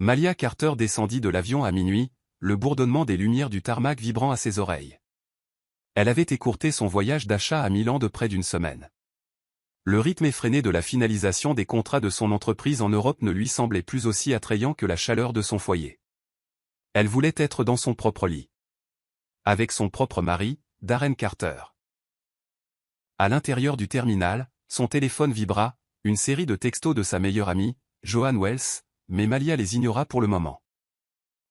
Malia Carter descendit de l'avion à minuit, le bourdonnement des lumières du tarmac vibrant à ses oreilles. Elle avait écourté son voyage d'achat à Milan de près d'une semaine. Le rythme effréné de la finalisation des contrats de son entreprise en Europe ne lui semblait plus aussi attrayant que la chaleur de son foyer. Elle voulait être dans son propre lit. Avec son propre mari, Darren Carter. À l'intérieur du terminal, son téléphone vibra, une série de textos de sa meilleure amie, Joanne Wells, mais Malia les ignora pour le moment.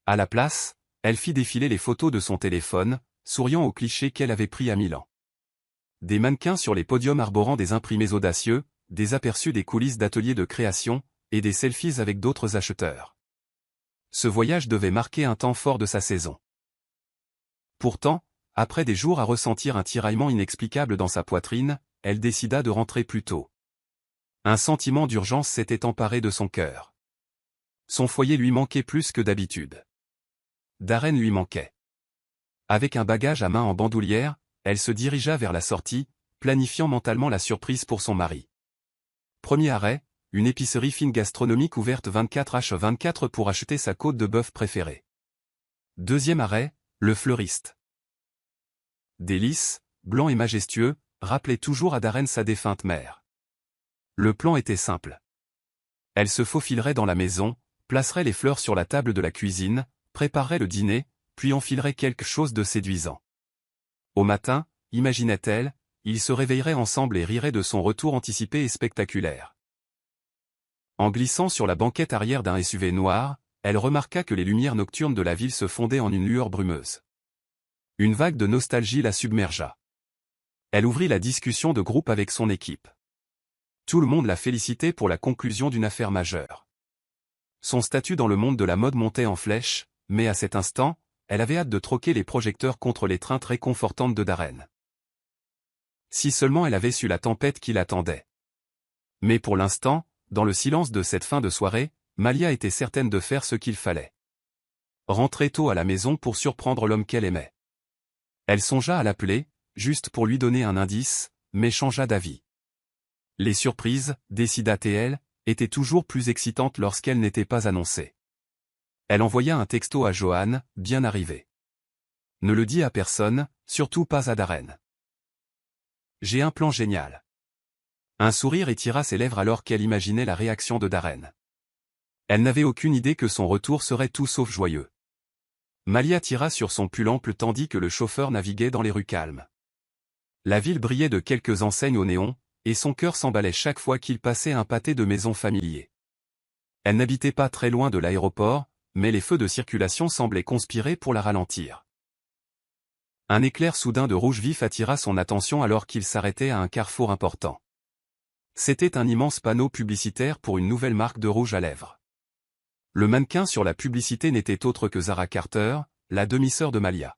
À la place, elle fit défiler les photos de son téléphone, souriant aux clichés qu'elle avait pris à Milan. Des mannequins sur les podiums arborant des imprimés audacieux, des aperçus des coulisses d'ateliers de création, et des selfies avec d'autres acheteurs. Ce voyage devait marquer un temps fort de sa saison. Pourtant, après des jours à ressentir un tiraillement inexplicable dans sa poitrine, elle décida de rentrer plus tôt. Un sentiment d'urgence s'était emparé de son cœur. Son foyer lui manquait plus que d'habitude. Darren lui manquait. Avec un bagage à main en bandoulière, elle se dirigea vers la sortie, planifiant mentalement la surprise pour son mari. Premier arrêt, une épicerie fine gastronomique ouverte 24h24 pour acheter sa côte de bœuf préférée. Deuxième arrêt, le fleuriste. Des lys, blanc et majestueux, rappelaient toujours à Darren sa défunte mère. Le plan était simple. Elle se faufilerait dans la maison, placerait les fleurs sur la table de la cuisine, préparerait le dîner, puis enfilerait quelque chose de séduisant. Au matin, imaginait-elle, ils se réveilleraient ensemble et riraient de son retour anticipé et spectaculaire. En glissant sur la banquette arrière d'un SUV noir, elle remarqua que les lumières nocturnes de la ville se fondaient en une lueur brumeuse. Une vague de nostalgie la submergea. Elle ouvrit la discussion de groupe avec son équipe. Tout le monde la félicitait pour la conclusion d'une affaire majeure. Son statut dans le monde de la mode montait en flèche, mais à cet instant, elle avait hâte de troquer les projecteurs contre l'étreinte réconfortante de Darren. Si seulement elle avait su la tempête qui l'attendait. Mais pour l'instant, dans le silence de cette fin de soirée, Malia était certaine de faire ce qu'il fallait. Rentrer tôt à la maison pour surprendre l'homme qu'elle aimait. Elle songea à l'appeler, juste pour lui donner un indice, mais changea d'avis. Les surprises, décida-t-elle, étaient toujours plus excitantes lorsqu'elles n'étaient pas annoncées. Elle envoya un texto à Joanne, bien arrivé. Ne le dis à personne, surtout pas à Darren. J'ai un plan génial. Un sourire étira ses lèvres alors qu'elle imaginait la réaction de Darren. Elle n'avait aucune idée que son retour serait tout sauf joyeux. Malia tira sur son pull ample tandis que le chauffeur naviguait dans les rues calmes. La ville brillait de quelques enseignes au néon, et son cœur s'emballait chaque fois qu'il passait un pâté de maisons familiers. Elle n'habitait pas très loin de l'aéroport, mais les feux de circulation semblaient conspirer pour la ralentir. Un éclair soudain de rouge vif attira son attention alors qu'il s'arrêtait à un carrefour important. C'était un immense panneau publicitaire pour une nouvelle marque de rouge à lèvres. Le mannequin sur la publicité n'était autre que Zara Carter, la demi-sœur de Malia.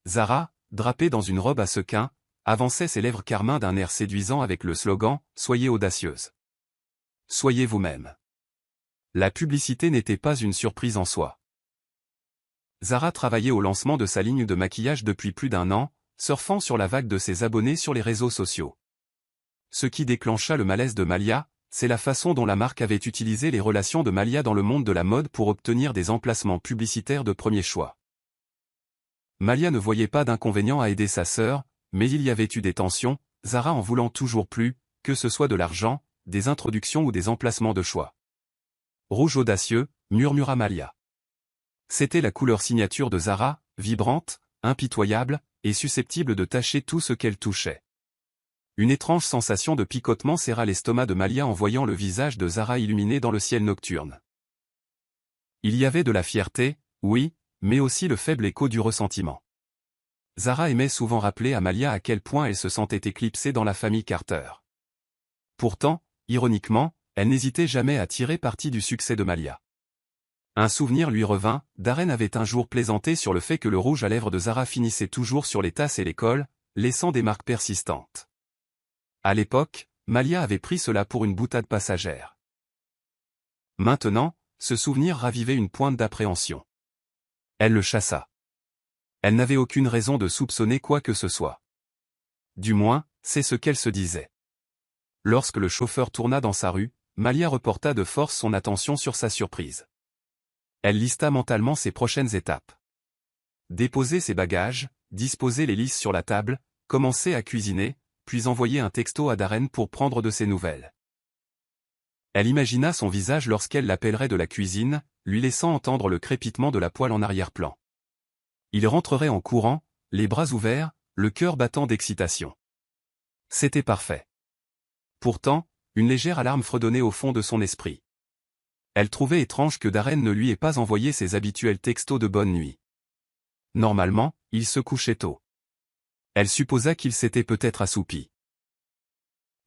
Zara, drapée dans une robe à sequins, avançait ses lèvres carmin d'un air séduisant avec le slogan « Soyez audacieuse. Soyez vous-même ». La publicité n'était pas une surprise en soi. Zara travaillait au lancement de sa ligne de maquillage depuis plus d'un an, surfant sur la vague de ses abonnés sur les réseaux sociaux. Ce qui déclencha le malaise de Malia, c'est la façon dont la marque avait utilisé les relations de Malia dans le monde de la mode pour obtenir des emplacements publicitaires de premier choix. Malia ne voyait pas d'inconvénient à aider sa sœur, mais il y avait eu des tensions, Zara en voulant toujours plus, que ce soit de l'argent, des introductions ou des emplacements de choix. Rouge audacieux, murmura Malia. C'était la couleur signature de Zara, vibrante, impitoyable, et susceptible de tacher tout ce qu'elle touchait. Une étrange sensation de picotement serra l'estomac de Malia en voyant le visage de Zara illuminé dans le ciel nocturne. Il y avait de la fierté, oui, mais aussi le faible écho du ressentiment. Zara aimait souvent rappeler à Malia à quel point elle se sentait éclipsée dans la famille Carter. Pourtant, ironiquement, elle n'hésitait jamais à tirer parti du succès de Malia. Un souvenir lui revint, Darren avait un jour plaisanté sur le fait que le rouge à lèvres de Zara finissait toujours sur les tasses et les cols, laissant des marques persistantes. À l'époque, Malia avait pris cela pour une boutade passagère. Maintenant, ce souvenir ravivait une pointe d'appréhension. Elle le chassa. Elle n'avait aucune raison de soupçonner quoi que ce soit. Du moins, c'est ce qu'elle se disait. Lorsque le chauffeur tourna dans sa rue, Malia reporta de force son attention sur sa surprise. Elle lista mentalement ses prochaines étapes. Déposer ses bagages, disposer les lisses sur la table, commencer à cuisiner, puis envoyer un texto à Darren pour prendre de ses nouvelles. Elle imagina son visage lorsqu'elle l'appellerait de la cuisine, lui laissant entendre le crépitement de la poêle en arrière-plan. Il rentrerait en courant, les bras ouverts, le cœur battant d'excitation. C'était parfait. Pourtant, une légère alarme fredonnait au fond de son esprit. Elle trouvait étrange que Darren ne lui ait pas envoyé ses habituels textos de bonne nuit. Normalement, il se couchait tôt. Elle supposa qu'il s'était peut-être assoupi.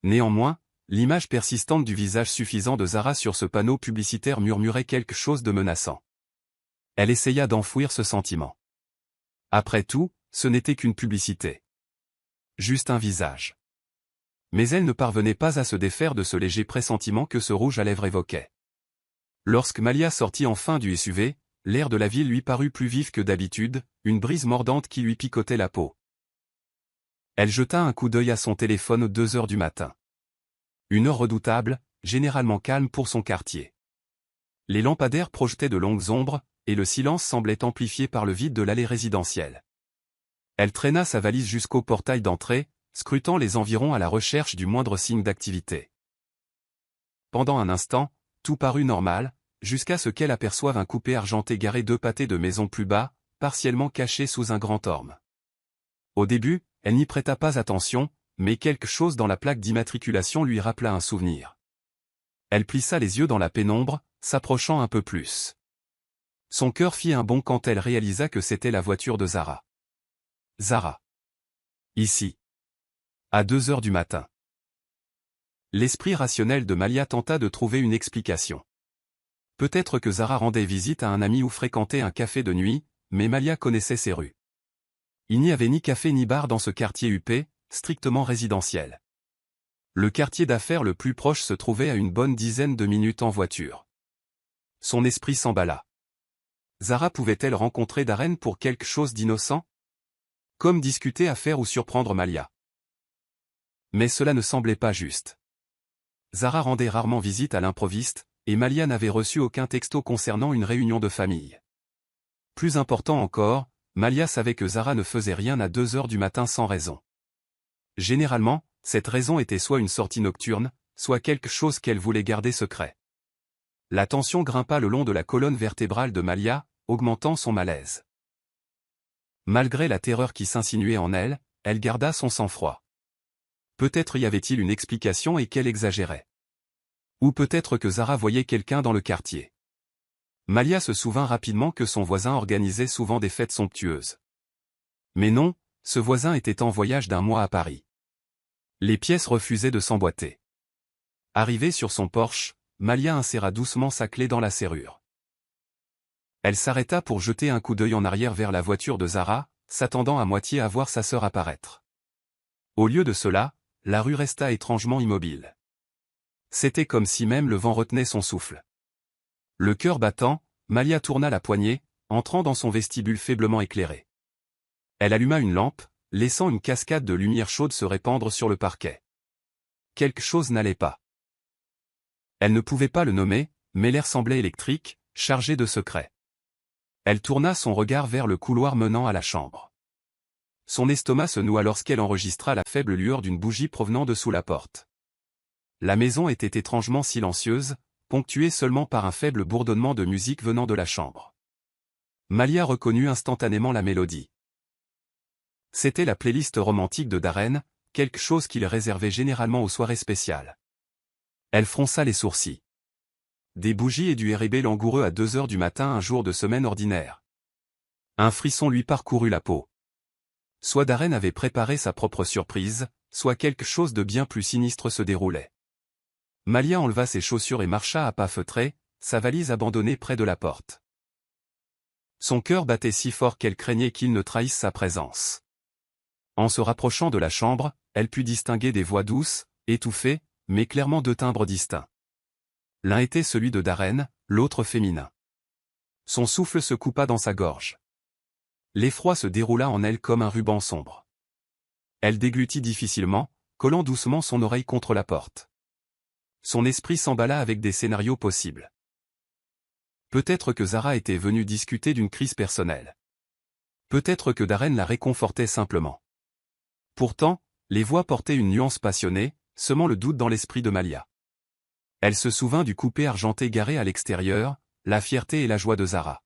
Néanmoins, l'image persistante du visage suffisant de Zara sur ce panneau publicitaire murmurait quelque chose de menaçant. Elle essaya d'enfouir ce sentiment. Après tout, ce n'était qu'une publicité. Juste un visage. Mais elle ne parvenait pas à se défaire de ce léger pressentiment que ce rouge à lèvres évoquait. Lorsque Malia sortit enfin du SUV, l'air de la ville lui parut plus vif que d'habitude, une brise mordante qui lui picotait la peau. Elle jeta un coup d'œil à son téléphone aux 2 heures du matin. Une heure redoutable, généralement calme pour son quartier. Les lampadaires projetaient de longues ombres, et le silence semblait amplifié par le vide de l'allée résidentielle. Elle traîna sa valise jusqu'au portail d'entrée, scrutant les environs à la recherche du moindre signe d'activité. Pendant un instant, tout parut normal, jusqu'à ce qu'elle aperçoive un coupé argenté garé 2 pâtés de maison plus bas, partiellement caché sous un grand orme. Au début, elle n'y prêta pas attention, mais quelque chose dans la plaque d'immatriculation lui rappela un souvenir. Elle plissa les yeux dans la pénombre, s'approchant un peu plus. Son cœur fit un bond quand elle réalisa que c'était la voiture de Zara. Zara. Ici. À 2 heures du matin. L'esprit rationnel de Malia tenta de trouver une explication. Peut-être que Zara rendait visite à un ami ou fréquentait un café de nuit, mais Malia connaissait ces rues. Il n'y avait ni café ni bar dans ce quartier huppé, strictement résidentiel. Le quartier d'affaires le plus proche se trouvait à une bonne dizaine de minutes en voiture. Son esprit s'emballa. Zara pouvait-elle rencontrer Darren pour quelque chose d'innocent? Comme discuter, affaire ou surprendre Malia. Mais cela ne semblait pas juste. Zara rendait rarement visite à l'improviste, et Malia n'avait reçu aucun texto concernant une réunion de famille. Plus important encore, Malia savait que Zara ne faisait rien à 2 heures du matin sans raison. Généralement, cette raison était soit une sortie nocturne, soit quelque chose qu'elle voulait garder secret. La tension grimpa le long de la colonne vertébrale de Malia, augmentant son malaise. Malgré la terreur qui s'insinuait en elle, elle garda son sang-froid. Peut-être y avait-il une explication et qu'elle exagérait. Ou peut-être que Zara voyait quelqu'un dans le quartier. Malia se souvint rapidement que son voisin organisait souvent des fêtes somptueuses. Mais non, ce voisin était en voyage d'1 mois à Paris. Les pièces refusaient de s'emboîter. Arrivée sur son porche, Malia inséra doucement sa clé dans la serrure. Elle s'arrêta pour jeter un coup d'œil en arrière vers la voiture de Zara, s'attendant à moitié à voir sa sœur apparaître. Au lieu de cela, la rue resta étrangement immobile. C'était comme si même le vent retenait son souffle. Le cœur battant, Malia tourna la poignée, entrant dans son vestibule faiblement éclairé. Elle alluma une lampe, laissant une cascade de lumière chaude se répandre sur le parquet. Quelque chose n'allait pas. Elle ne pouvait pas le nommer, mais l'air semblait électrique, chargé de secrets. Elle tourna son regard vers le couloir menant à la chambre. Son estomac se noua lorsqu'elle enregistra la faible lueur d'une bougie provenant de sous la porte. La maison était étrangement silencieuse, ponctuée seulement par un faible bourdonnement de musique venant de la chambre. Malia reconnut instantanément la mélodie. C'était la playlist romantique de Darren, quelque chose qu'il réservait généralement aux soirées spéciales. Elle fronça les sourcils. Des bougies et du R&B langoureux à 2 heures du matin un jour de semaine ordinaire. Un frisson lui parcourut la peau. Soit Darren avait préparé sa propre surprise, soit quelque chose de bien plus sinistre se déroulait. Malia enleva ses chaussures et marcha à pas feutrés, sa valise abandonnée près de la porte. Son cœur battait si fort qu'elle craignait qu'il ne trahisse sa présence. En se rapprochant de la chambre, elle put distinguer des voix douces, étouffées, mais clairement 2 timbres distincts. L'un était celui de Darren, l'autre féminin. Son souffle se coupa dans sa gorge. L'effroi se déroula en elle comme un ruban sombre. Elle déglutit difficilement, collant doucement son oreille contre la porte. Son esprit s'emballa avec des scénarios possibles. Peut-être que Zara était venue discuter d'une crise personnelle. Peut-être que Darren la réconfortait simplement. Pourtant, les voix portaient une nuance passionnée, semant le doute dans l'esprit de Malia. Elle se souvint du coupé argenté garé à l'extérieur, la fierté et la joie de Zara.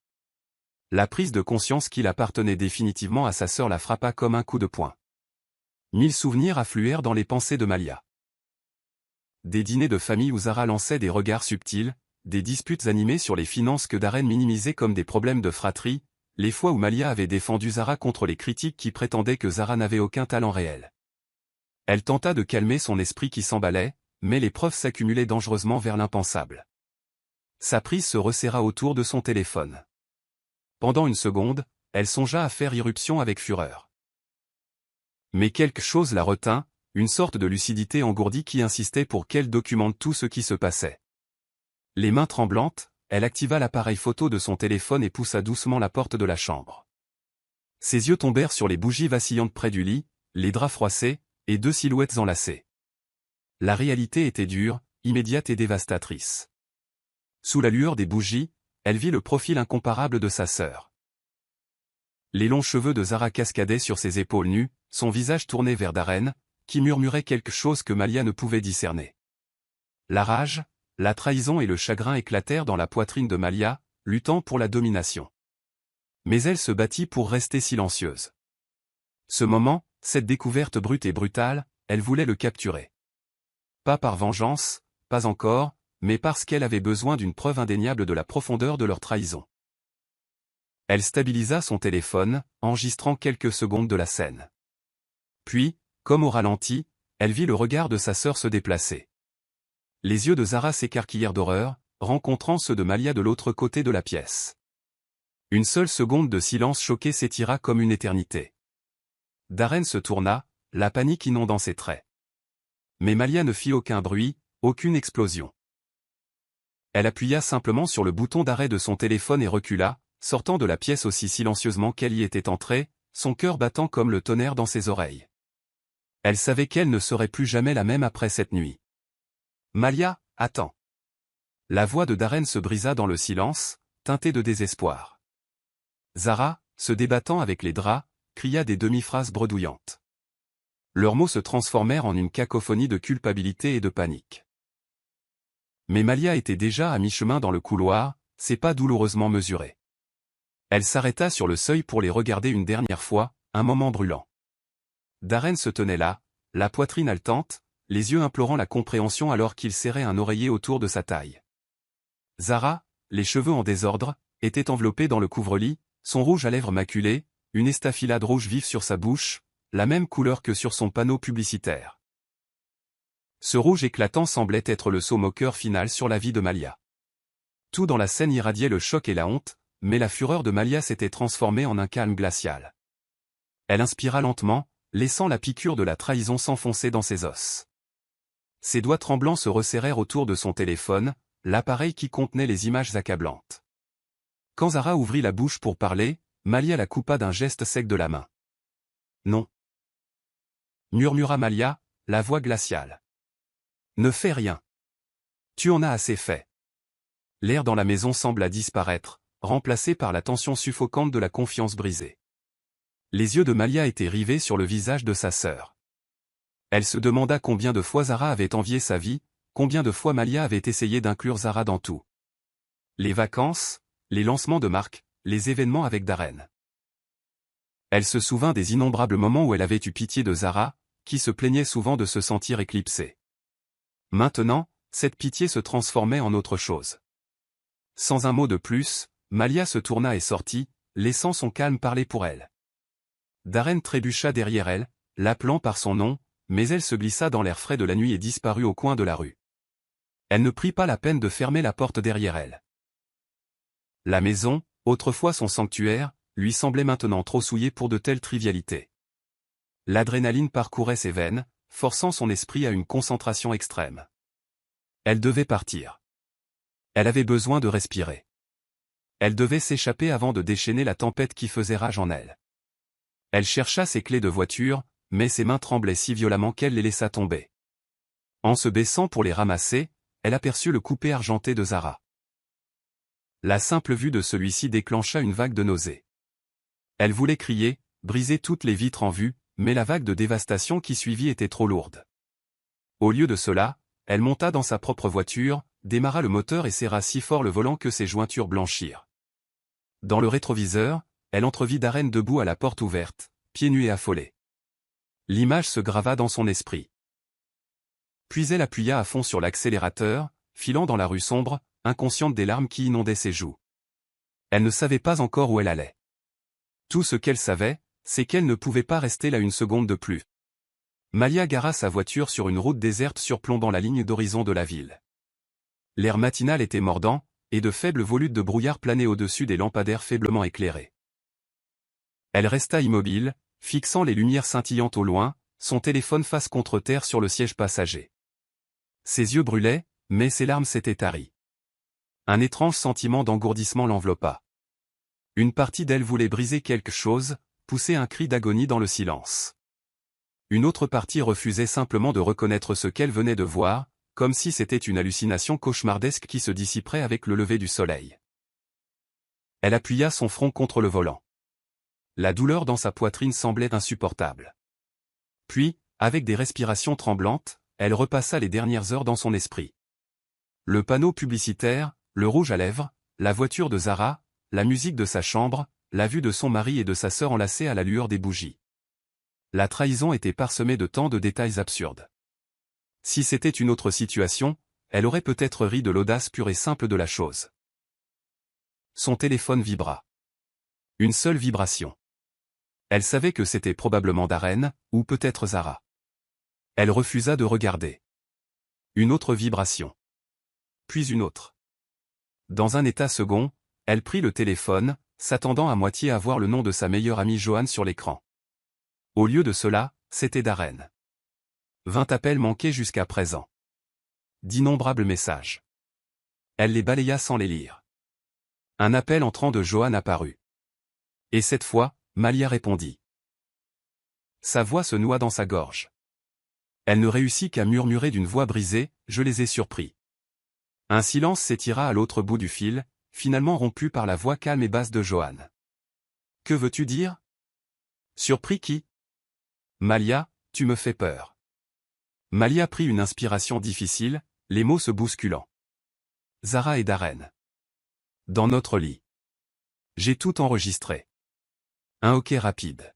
La prise de conscience qu'il appartenait définitivement à sa sœur la frappa comme un coup de poing. 1000 souvenirs affluèrent dans les pensées de Malia. Des dîners de famille où Zara lançait des regards subtils, des disputes animées sur les finances que Darren minimisait comme des problèmes de fratrie, les fois où Malia avait défendu Zara contre les critiques qui prétendaient que Zara n'avait aucun talent réel. Elle tenta de calmer son esprit qui s'emballait, mais les preuves s'accumulaient dangereusement vers l'impensable. Sa prise se resserra autour de son téléphone. Pendant une seconde, elle songea à faire irruption avec fureur. Mais quelque chose la retint, une sorte de lucidité engourdie qui insistait pour qu'elle documente tout ce qui se passait. Les mains tremblantes, elle activa l'appareil photo de son téléphone et poussa doucement la porte de la chambre. Ses yeux tombèrent sur les bougies vacillantes près du lit, les draps froissés, et 2 silhouettes enlacées. La réalité était dure, immédiate et dévastatrice. Sous la lueur des bougies, elle vit le profil incomparable de sa sœur. Les longs cheveux de Zara cascadaient sur ses épaules nues, son visage tourné vers Darren, qui murmurait quelque chose que Malia ne pouvait discerner. La rage, la trahison et le chagrin éclatèrent dans la poitrine de Malia, luttant pour la domination. Mais elle se battit pour rester silencieuse. Ce moment, cette découverte brute et brutale, elle voulait le capturer. Pas par vengeance, pas encore, mais parce qu'elle avait besoin d'une preuve indéniable de la profondeur de leur trahison. Elle stabilisa son téléphone, enregistrant quelques secondes de la scène. Puis, comme au ralenti, elle vit le regard de sa sœur se déplacer. Les yeux de Zara s'écarquillèrent d'horreur, rencontrant ceux de Malia de l'autre côté de la pièce. Une seule seconde de silence choqué s'étira comme une éternité. Darren se tourna, la panique inondant ses traits. Mais Malia ne fit aucun bruit, aucune explosion. Elle appuya simplement sur le bouton d'arrêt de son téléphone et recula, sortant de la pièce aussi silencieusement qu'elle y était entrée, son cœur battant comme le tonnerre dans ses oreilles. Elle savait qu'elle ne serait plus jamais la même après cette nuit. « Malia, attends !» La voix de Darren se brisa dans le silence, teintée de désespoir. Zara, se débattant avec les draps, cria des demi-phrases bredouillantes. Leurs mots se transformèrent en une cacophonie de culpabilité et de panique. Mais Malia était déjà à mi-chemin dans le couloir, ses pas douloureusement mesurés. Elle s'arrêta sur le seuil pour les regarder une dernière fois, un moment brûlant. Darren se tenait là, la poitrine haletante, les yeux implorant la compréhension alors qu'il serrait un oreiller autour de sa taille. Zara, les cheveux en désordre, était enveloppée dans le couvre-lit, son rouge à lèvres maculé, une estafilade rouge vive sur sa bouche, la même couleur que sur son panneau publicitaire. Ce rouge éclatant semblait être le saut moqueur final sur la vie de Malia. Tout dans la scène irradiait le choc et la honte, mais la fureur de Malia s'était transformée en un calme glacial. Elle inspira lentement, laissant la piqûre de la trahison s'enfoncer dans ses os. Ses doigts tremblants se resserrèrent autour de son téléphone, l'appareil qui contenait les images accablantes. Quand Zara ouvrit la bouche pour parler, Malia la coupa d'un geste sec de la main. « Non. » murmura Malia, la voix glaciale. « Ne fais rien. Tu en as assez fait. » L'air dans la maison sembla disparaître, remplacé par la tension suffocante de la confiance brisée. Les yeux de Malia étaient rivés sur le visage de sa sœur. Elle se demanda combien de fois Zara avait envié sa vie, combien de fois Malia avait essayé d'inclure Zara dans tout. Les vacances, les lancements de marque, les événements avec Darren. Elle se souvint des innombrables moments où elle avait eu pitié de Zara, qui se plaignait souvent de se sentir éclipsée. Maintenant, cette pitié se transformait en autre chose. Sans un mot de plus, Malia se tourna et sortit, laissant son calme parler pour elle. Darren trébucha derrière elle, l'appelant par son nom, mais elle se glissa dans l'air frais de la nuit et disparut au coin de la rue. Elle ne prit pas la peine de fermer la porte derrière elle. La maison, autrefois son sanctuaire, lui semblait maintenant trop souillée pour de telles trivialités. L'adrénaline parcourait ses veines, forçant son esprit à une concentration extrême. Elle devait partir. Elle avait besoin de respirer. Elle devait s'échapper avant de déchaîner la tempête qui faisait rage en elle. Elle chercha ses clés de voiture, mais ses mains tremblaient si violemment qu'elle les laissa tomber. En se baissant pour les ramasser, elle aperçut le coupé argenté de Zara. La simple vue de celui-ci déclencha une vague de nausée. Elle voulait crier, briser toutes les vitres en vue, mais la vague de dévastation qui suivit était trop lourde. Au lieu de cela, elle monta dans sa propre voiture, démarra le moteur et serra si fort le volant que ses jointures blanchirent. Dans le rétroviseur, elle entrevit Darren debout à la porte ouverte, pieds nus et affolé. L'image se grava dans son esprit. Puis elle appuya à fond sur l'accélérateur, filant dans la rue sombre, inconsciente des larmes qui inondaient ses joues. Elle ne savait pas encore où elle allait. Tout ce qu'elle savait, c'est qu'elle ne pouvait pas rester là une seconde de plus. Malia gara sa voiture sur une route déserte surplombant la ligne d'horizon de la ville. L'air matinal était mordant, et de faibles volutes de brouillard planaient au-dessus des lampadaires faiblement éclairés. Elle resta immobile, fixant les lumières scintillantes au loin, son téléphone face contre terre sur le siège passager. Ses yeux brûlaient, mais ses larmes s'étaient taries. Un étrange sentiment d'engourdissement l'enveloppa. Une partie d'elle voulait briser quelque chose, pousser un cri d'agonie dans le silence. Une autre partie refusait simplement de reconnaître ce qu'elle venait de voir, comme si c'était une hallucination cauchemardesque qui se dissiperait avec le lever du soleil. Elle appuya son front contre le volant. La douleur dans sa poitrine semblait insupportable. Puis, avec des respirations tremblantes, elle repassa les dernières heures dans son esprit. Le panneau publicitaire, le rouge à lèvres, la voiture de Zara, la musique de sa chambre, la vue de son mari et de sa sœur enlacés à la lueur des bougies. La trahison était parsemée de tant de détails absurdes. Si c'était une autre situation, elle aurait peut-être ri de l'audace pure et simple de la chose. Son téléphone vibra. Une seule vibration. Elle savait que c'était probablement Darren, ou peut-être Zara. Elle refusa de regarder. Une autre vibration. Puis une autre. Dans un état second, elle prit le téléphone, s'attendant à moitié à voir le nom de sa meilleure amie Joanne sur l'écran. Au lieu de cela, c'était Darren. 20 appels manqués jusqu'à présent. D'innombrables messages. Elle les balaya sans les lire. Un appel entrant de Joanne apparut. Et cette fois, Malia répondit. Sa voix se noua dans sa gorge. Elle ne réussit qu'à murmurer d'une voix brisée, « Je les ai surpris ». Un silence s'étira à l'autre bout du fil, finalement rompu par la voix calme et basse de Joanne. « Que veux-tu dire ? Surpris qui ? Malia, tu me fais peur. » Malia prit une inspiration difficile, les mots se bousculant. Zara et Darren. Dans notre lit. J'ai tout enregistré. Un hoquet rapide.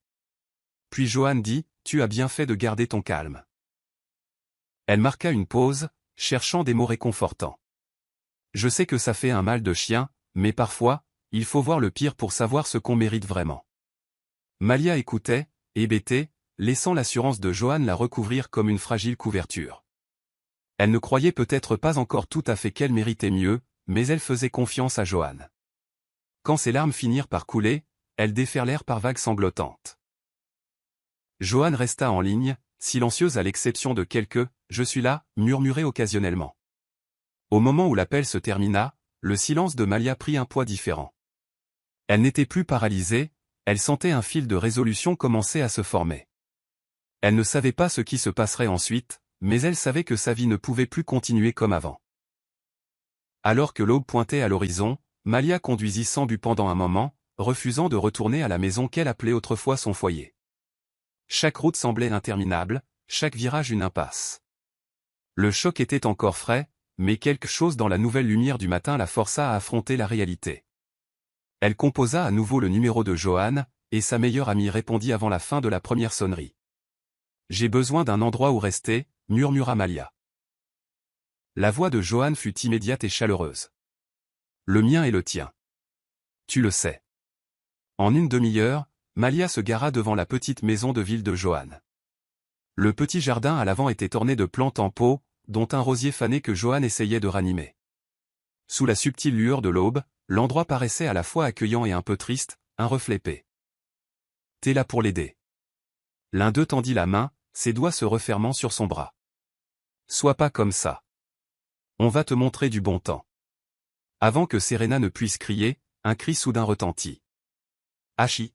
Puis Joanne dit, tu as bien fait de garder ton calme. Elle marqua une pause, cherchant des mots réconfortants. Je sais que ça fait un mal de chien, mais parfois, il faut voir le pire pour savoir ce qu'on mérite vraiment. Malia écoutait, hébétée, laissant l'assurance de Joanne la recouvrir comme une fragile couverture. Elle ne croyait peut-être pas encore tout à fait qu'elle méritait mieux, mais elle faisait confiance à Joanne. Quand ses larmes finirent par couler, elles déferlèrent par vagues sanglotantes. Joanne resta en ligne, silencieuse à l'exception de quelques « je suis là » murmurés occasionnellement. Au moment où l'appel se termina, le silence de Malia prit un poids différent. Elle n'était plus paralysée, elle sentait un fil de résolution commencer à se former. Elle ne savait pas ce qui se passerait ensuite, mais elle savait que sa vie ne pouvait plus continuer comme avant. Alors que l'aube pointait à l'horizon, Malia conduisit sans but pendant un moment, refusant de retourner à la maison qu'elle appelait autrefois son foyer. Chaque route semblait interminable, chaque virage une impasse. Le choc était encore frais, mais quelque chose dans la nouvelle lumière du matin la força à affronter la réalité. Elle composa à nouveau le numéro de Joanne, et sa meilleure amie répondit avant la fin de la première sonnerie. « J'ai besoin d'un endroit où rester », murmura Malia. La voix de Joanne fut immédiate et chaleureuse. « Le mien et le tien. Tu le sais. » En une demi-heure, Malia se gara devant la petite maison de ville de Joanne. Le petit jardin à l'avant était orné de plantes en pot, dont un rosier fané que Joanne essayait de ranimer. Sous la subtile lueur de l'aube, l'endroit paraissait à la fois accueillant et un peu triste, un reflet paix. « T'es là pour l'aider. » L'un d'eux tendit la main, ses doigts se refermant sur son bras. « Sois pas comme ça. On va te montrer du bon temps. » Avant que Serena ne puisse crier, un cri soudain retentit. « Hachi !»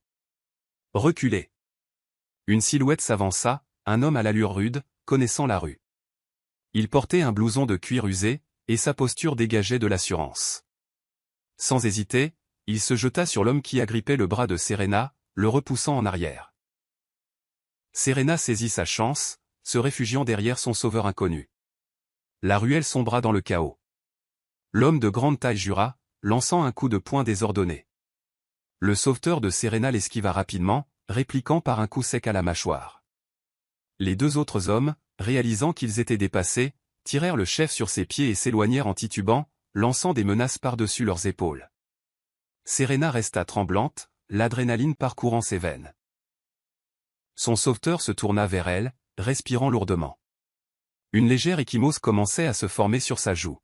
Reculez. Une silhouette s'avança, un homme à l'allure rude, connaissant la rue. Il portait un blouson de cuir usé, et sa posture dégageait de l'assurance. Sans hésiter, il se jeta sur l'homme qui agrippait le bras de Serena, le repoussant en arrière. Serena saisit sa chance, se réfugiant derrière son sauveur inconnu. La ruelle sombra dans le chaos. L'homme de grande taille jura, lançant un coup de poing désordonné. Le sauveteur de Serena l'esquiva rapidement, répliquant par un coup sec à la mâchoire. Les deux autres hommes, réalisant qu'ils étaient dépassés, tirèrent le chef sur ses pieds et s'éloignèrent en titubant, lançant des menaces par-dessus leurs épaules. Serena resta tremblante, l'adrénaline parcourant ses veines. Son sauveteur se tourna vers elle, respirant lourdement. Une légère ecchymose commençait à se former sur sa joue.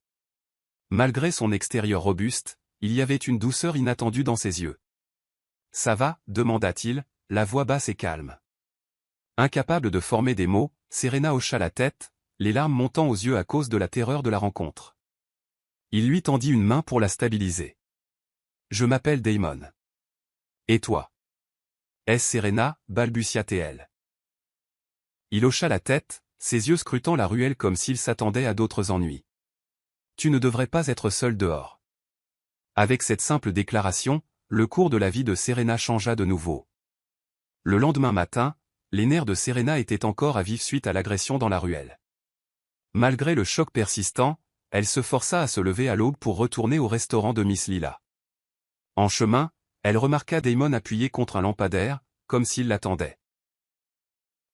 Malgré son extérieur robuste, il y avait une douceur inattendue dans ses yeux. « Ça va » demanda-t-il, la voix basse et calme. Incapable de former des mots, Serena hocha la tête, les larmes montant aux yeux à cause de la terreur de la rencontre. Il lui tendit une main pour la stabiliser. « Je m'appelle Damon. »« Et toi ?»« Est-ce Serena » balbutia-t-elle. Il hocha la tête, ses yeux scrutant la ruelle comme s'il s'attendait à d'autres ennuis. « Tu ne devrais pas être seul dehors. » Avec cette simple déclaration, le cours de la vie de Serena changea de nouveau. Le lendemain matin, les nerfs de Serena étaient encore à vif suite à l'agression dans la ruelle. Malgré le choc persistant, elle se força à se lever à l'aube pour retourner au restaurant de Miss Lila. En chemin, elle remarqua Damon appuyé contre un lampadaire, comme s'il l'attendait.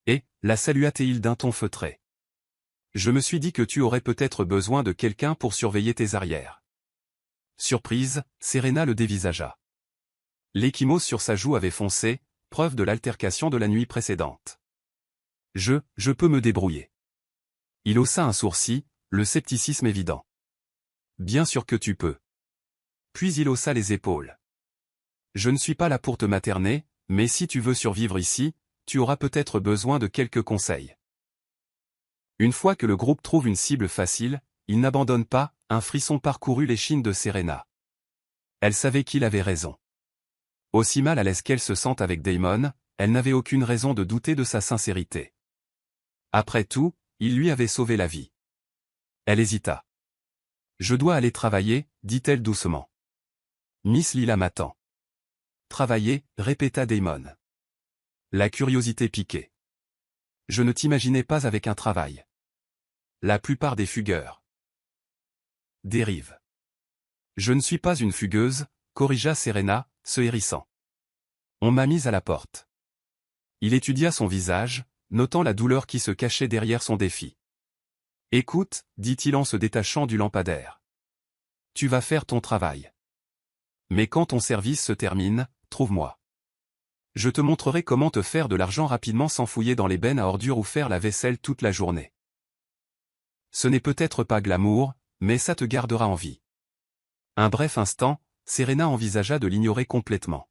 Et, la salua-t-il d'un ton feutré. Je me suis dit que tu aurais peut-être besoin de quelqu'un pour surveiller tes arrières. Surprise, Serena le dévisagea. L'ecchymose sur sa joue avait foncé, preuve de l'altercation de la nuit précédente. Je peux me débrouiller. Il haussa un sourcil, le scepticisme évident. Bien sûr que tu peux. Puis il haussa les épaules. Je ne suis pas là pour te materner, mais si tu veux survivre ici, tu auras peut-être besoin de quelques conseils. Une fois que le groupe trouve une cible facile, il n'abandonne pas, un frisson parcourut l'échine de Serena. Elle savait qu'il avait raison. Aussi mal à l'aise qu'elle se sente avec Damon, elle n'avait aucune raison de douter de sa sincérité. Après tout, il lui avait sauvé la vie. Elle hésita. « Je dois aller travailler » dit-elle doucement. « Miss Lila m'attend. »« Travailler » répéta Damon. La curiosité piquait. « Je ne t'imaginais pas avec un travail. » La plupart des fugueurs dérivent. « Je ne suis pas une fugueuse » corrigea Serena, se hérissant. « On m'a mise à la porte. » Il étudia son visage, notant la douleur qui se cachait derrière son défi. « Écoute, dit-il en se détachant du lampadaire. Tu vas faire ton travail. Mais quand ton service se termine, trouve-moi. Je te montrerai comment te faire de l'argent rapidement sans fouiller dans les bennes à ordures ou faire la vaisselle toute la journée. Ce n'est peut-être pas glamour, mais ça te gardera en vie. » Un bref instant, Serena envisagea de l'ignorer complètement.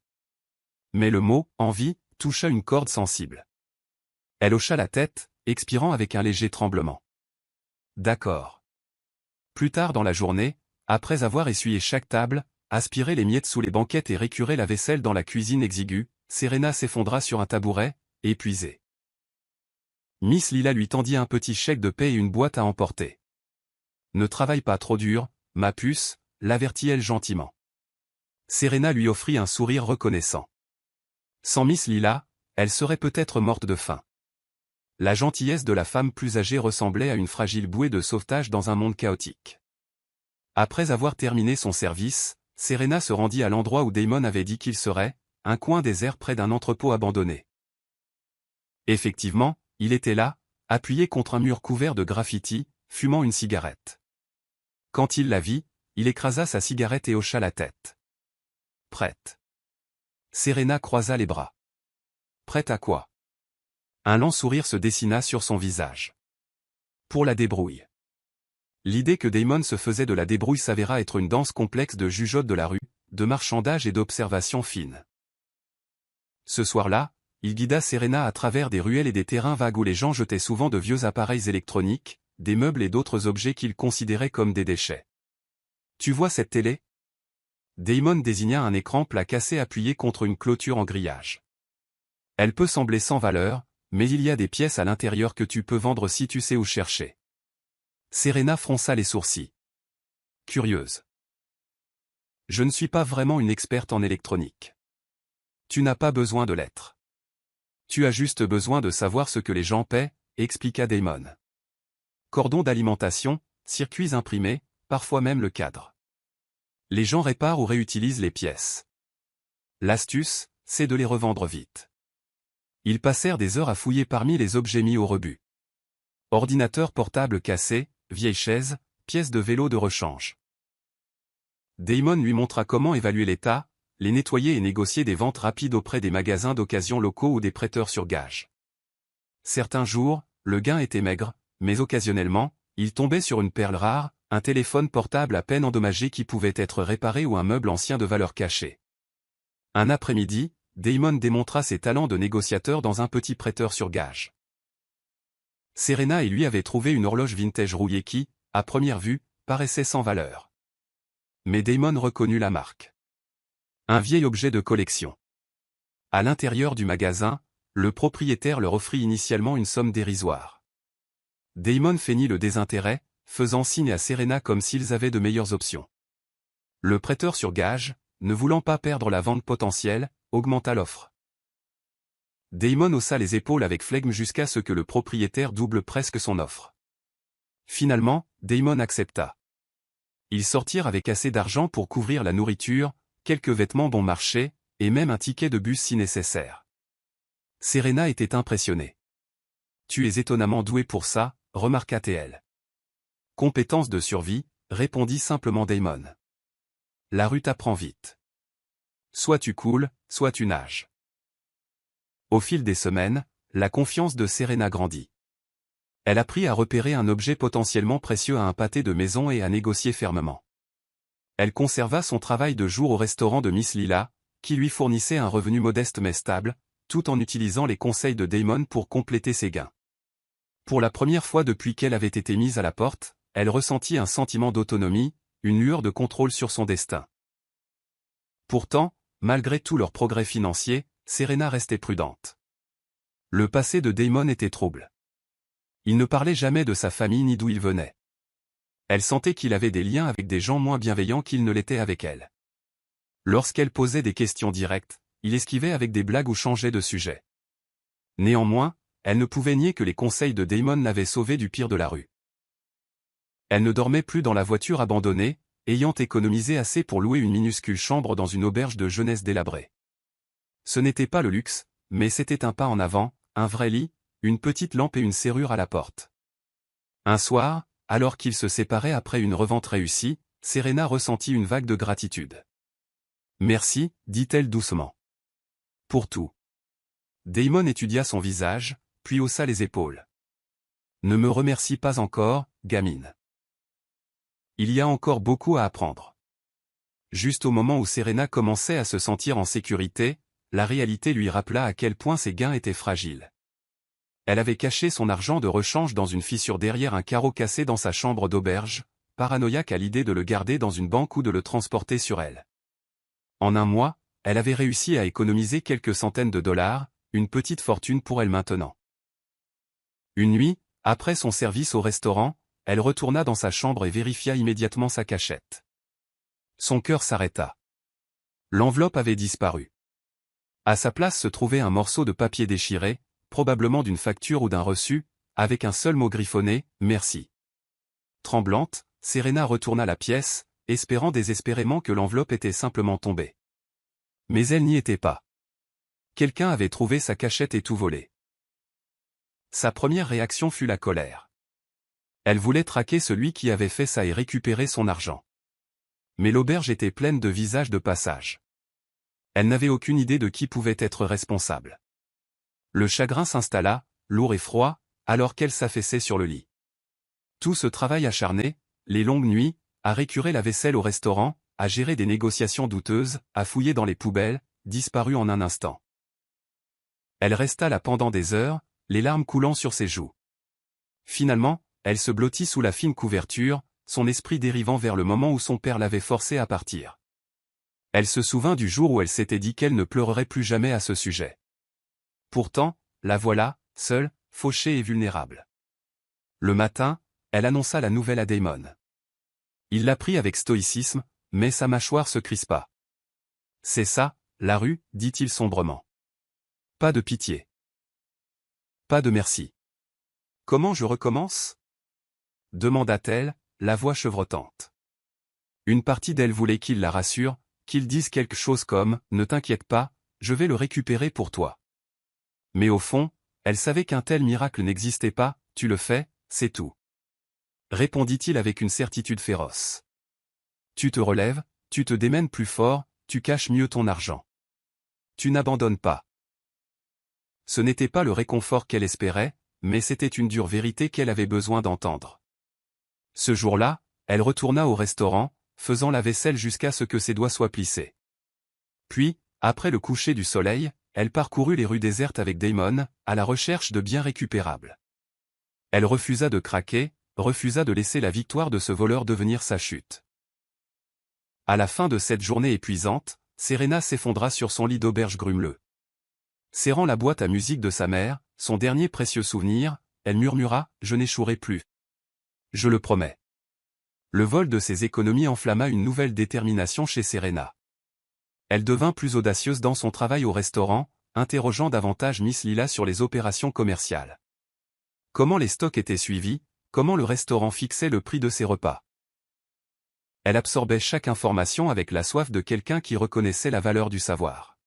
Mais le mot « envie » toucha une corde sensible. Elle hocha la tête, expirant avec un léger tremblement. D'accord. Plus tard dans la journée, après avoir essuyé chaque table, aspiré les miettes sous les banquettes et récuré la vaisselle dans la cuisine exiguë, Serena s'effondra sur un tabouret, épuisée. Miss Lila lui tendit un petit chèque de paie et une boîte à emporter. « Ne travaille pas trop dur, ma puce » l'avertit-elle gentiment. Serena lui offrit un sourire reconnaissant. Sans Miss Lila, elle serait peut-être morte de faim. La gentillesse de la femme plus âgée ressemblait à une fragile bouée de sauvetage dans un monde chaotique. Après avoir terminé son service, Serena se rendit à l'endroit où Damon avait dit qu'il serait, un coin désert près d'un entrepôt abandonné. Effectivement, il était là, appuyé contre un mur couvert de graffitis, fumant une cigarette. Quand il la vit, il écrasa sa cigarette et hocha la tête. « Prête. » Serena croisa les bras. « Prête à quoi ?» Un lent sourire se dessina sur son visage. « Pour la débrouille. » L'idée que Damon se faisait de la débrouille s'avéra être une danse complexe de jugeote de la rue, de marchandage et d'observation fine. Ce soir-là, il guida Serena à travers des ruelles et des terrains vagues où les gens jetaient souvent de vieux appareils électroniques, des meubles et d'autres objets qu'ils considéraient comme des déchets. « Tu vois cette télé ?» Damon désigna un écran plat cassé appuyé contre une clôture en grillage. « Elle peut sembler sans valeur, mais il y a des pièces à l'intérieur que tu peux vendre si tu sais où chercher. » Serena fronça les sourcils. Curieuse. Je ne suis pas vraiment une experte en électronique. Tu n'as pas besoin de l'être. Tu as juste besoin de savoir ce que les gens paient, expliqua Damon. Cordons d'alimentation, circuits imprimés, parfois même le cadre. Les gens réparent ou réutilisent les pièces. L'astuce, c'est de les revendre vite. Ils passèrent des heures à fouiller parmi les objets mis au rebut. Ordinateur portable cassé, vieille chaise, pièces de vélo de rechange. Damon lui montra comment évaluer l'état, les nettoyer et négocier des ventes rapides auprès des magasins d'occasion locaux ou des prêteurs sur gage. Certains jours, le gain était maigre, mais occasionnellement, il tombait sur une perle rare, un téléphone portable à peine endommagé qui pouvait être réparé ou un meuble ancien de valeur cachée. Un après-midi, Damon démontra ses talents de négociateur dans un petit prêteur sur gage. Serena et lui avaient trouvé une horloge vintage rouillée qui, à première vue, paraissait sans valeur. Mais Damon reconnut la marque. Un vieil objet de collection. À l'intérieur du magasin, le propriétaire leur offrit initialement une somme dérisoire. Damon feignit le désintérêt, faisant signe à Serena comme s'ils avaient de meilleures options. Le prêteur sur gage, ne voulant pas perdre la vente potentielle, augmenta l'offre. Damon haussa les épaules avec flegme jusqu'à ce que le propriétaire double presque son offre. Finalement, Damon accepta. Ils sortirent avec assez d'argent pour couvrir la nourriture, quelques vêtements bon marché, et même un ticket de bus si nécessaire. Serena était impressionnée. « Tu es étonnamment doué pour ça », remarqua-t-elle. « Compétence de survie », répondit simplement Damon. « La rue t'apprend vite. Soit tu coules, soit tu nages. » Au fil des semaines, la confiance de Serena grandit. Elle apprit à repérer un objet potentiellement précieux à un pâté de maison et à négocier fermement. Elle conserva son travail de jour au restaurant de Miss Lila, qui lui fournissait un revenu modeste mais stable, tout en utilisant les conseils de Damon pour compléter ses gains. Pour la première fois depuis qu'elle avait été mise à la porte, elle ressentit un sentiment d'autonomie, une lueur de contrôle sur son destin. Pourtant, malgré tout leur progrès financier, Serena restait prudente. Le passé de Damon était trouble. Il ne parlait jamais de sa famille ni d'où il venait. Elle sentait qu'il avait des liens avec des gens moins bienveillants qu'il ne l'était avec elle. Lorsqu'elle posait des questions directes, il esquivait avec des blagues ou changeait de sujet. Néanmoins, elle ne pouvait nier que les conseils de Damon l'avaient sauvée du pire de la rue. Elle ne dormait plus dans la voiture abandonnée, ayant économisé assez pour louer une minuscule chambre dans une auberge de jeunesse délabrée. Ce n'était pas le luxe, mais c'était un pas en avant, un vrai lit, une petite lampe et une serrure à la porte. Un soir, alors qu'ils se séparaient après une revente réussie, Serena ressentit une vague de gratitude. « Merci », dit-elle doucement. « Pour tout. » Damon étudia son visage, puis haussa les épaules. « Ne me remercie pas encore, gamine. Il y a encore beaucoup à apprendre. » Juste au moment où Serena commençait à se sentir en sécurité, la réalité lui rappela à quel point ses gains étaient fragiles. Elle avait caché son argent de rechange dans une fissure derrière un carreau cassé dans sa chambre d'auberge, paranoïaque à l'idée de le garder dans une banque ou de le transporter sur elle. En un mois, elle avait réussi à économiser quelques centaines de dollars, une petite fortune pour elle maintenant. Une nuit, après son service au restaurant, elle retourna dans sa chambre et vérifia immédiatement sa cachette. Son cœur s'arrêta. L'enveloppe avait disparu. À sa place se trouvait un morceau de papier déchiré, probablement d'une facture ou d'un reçu, avec un seul mot griffonné, « Merci ». Tremblante, Serena retourna la pièce, espérant désespérément que l'enveloppe était simplement tombée. Mais elle n'y était pas. Quelqu'un avait trouvé sa cachette et tout volé. Sa première réaction fut la colère. Elle voulait traquer celui qui avait fait ça et récupérer son argent. Mais l'auberge était pleine de visages de passage. Elle n'avait aucune idée de qui pouvait être responsable. Le chagrin s'installa, lourd et froid, alors qu'elle s'affaissait sur le lit. Tout ce travail acharné, les longues nuits, à récurer la vaisselle au restaurant, à gérer des négociations douteuses, à fouiller dans les poubelles, disparut en un instant. Elle resta là pendant des heures, les larmes coulant sur ses joues. Finalement, elle se blottit sous la fine couverture, son esprit dérivant vers le moment où son père l'avait forcée à partir. Elle se souvint du jour où elle s'était dit qu'elle ne pleurerait plus jamais à ce sujet. Pourtant, la voilà, seule, fauchée et vulnérable. Le matin, elle annonça la nouvelle à Damon. Il la prit avec stoïcisme, mais sa mâchoire se crispa. C'est ça, la rue, dit-il sombrement. Pas de pitié. Pas de merci. Comment je recommence? Demanda-t-elle, la voix chevrotante. Une partie d'elle voulait qu'il la rassure, qu'il dise quelque chose comme « Ne t'inquiète pas, je vais le récupérer pour toi ». Mais au fond, elle savait qu'un tel miracle n'existait pas, tu le fais, c'est tout. Répondit-il avec une certitude féroce. Tu te relèves, tu te démènes plus fort, tu caches mieux ton argent. Tu n'abandonnes pas. Ce n'était pas le réconfort qu'elle espérait, mais c'était une dure vérité qu'elle avait besoin d'entendre. Ce jour-là, elle retourna au restaurant, faisant la vaisselle jusqu'à ce que ses doigts soient plissés. Puis, après le coucher du soleil, elle parcourut les rues désertes avec Damon, à la recherche de biens récupérables. Elle refusa de craquer, refusa de laisser la victoire de ce voleur devenir sa chute. À la fin de cette journée épuisante, Serena s'effondra sur son lit d'auberge grumeleux. Serrant la boîte à musique de sa mère, son dernier précieux souvenir, elle murmura « Je n'échouerai plus. Je le promets ». Le vol de ses économies enflamma une nouvelle détermination chez Serena. Elle devint plus audacieuse dans son travail au restaurant, interrogeant davantage Miss Lila sur les opérations commerciales. Comment les stocks étaient suivis, comment le restaurant fixait le prix de ses repas. Elle absorbait chaque information avec la soif de quelqu'un qui reconnaissait la valeur du savoir.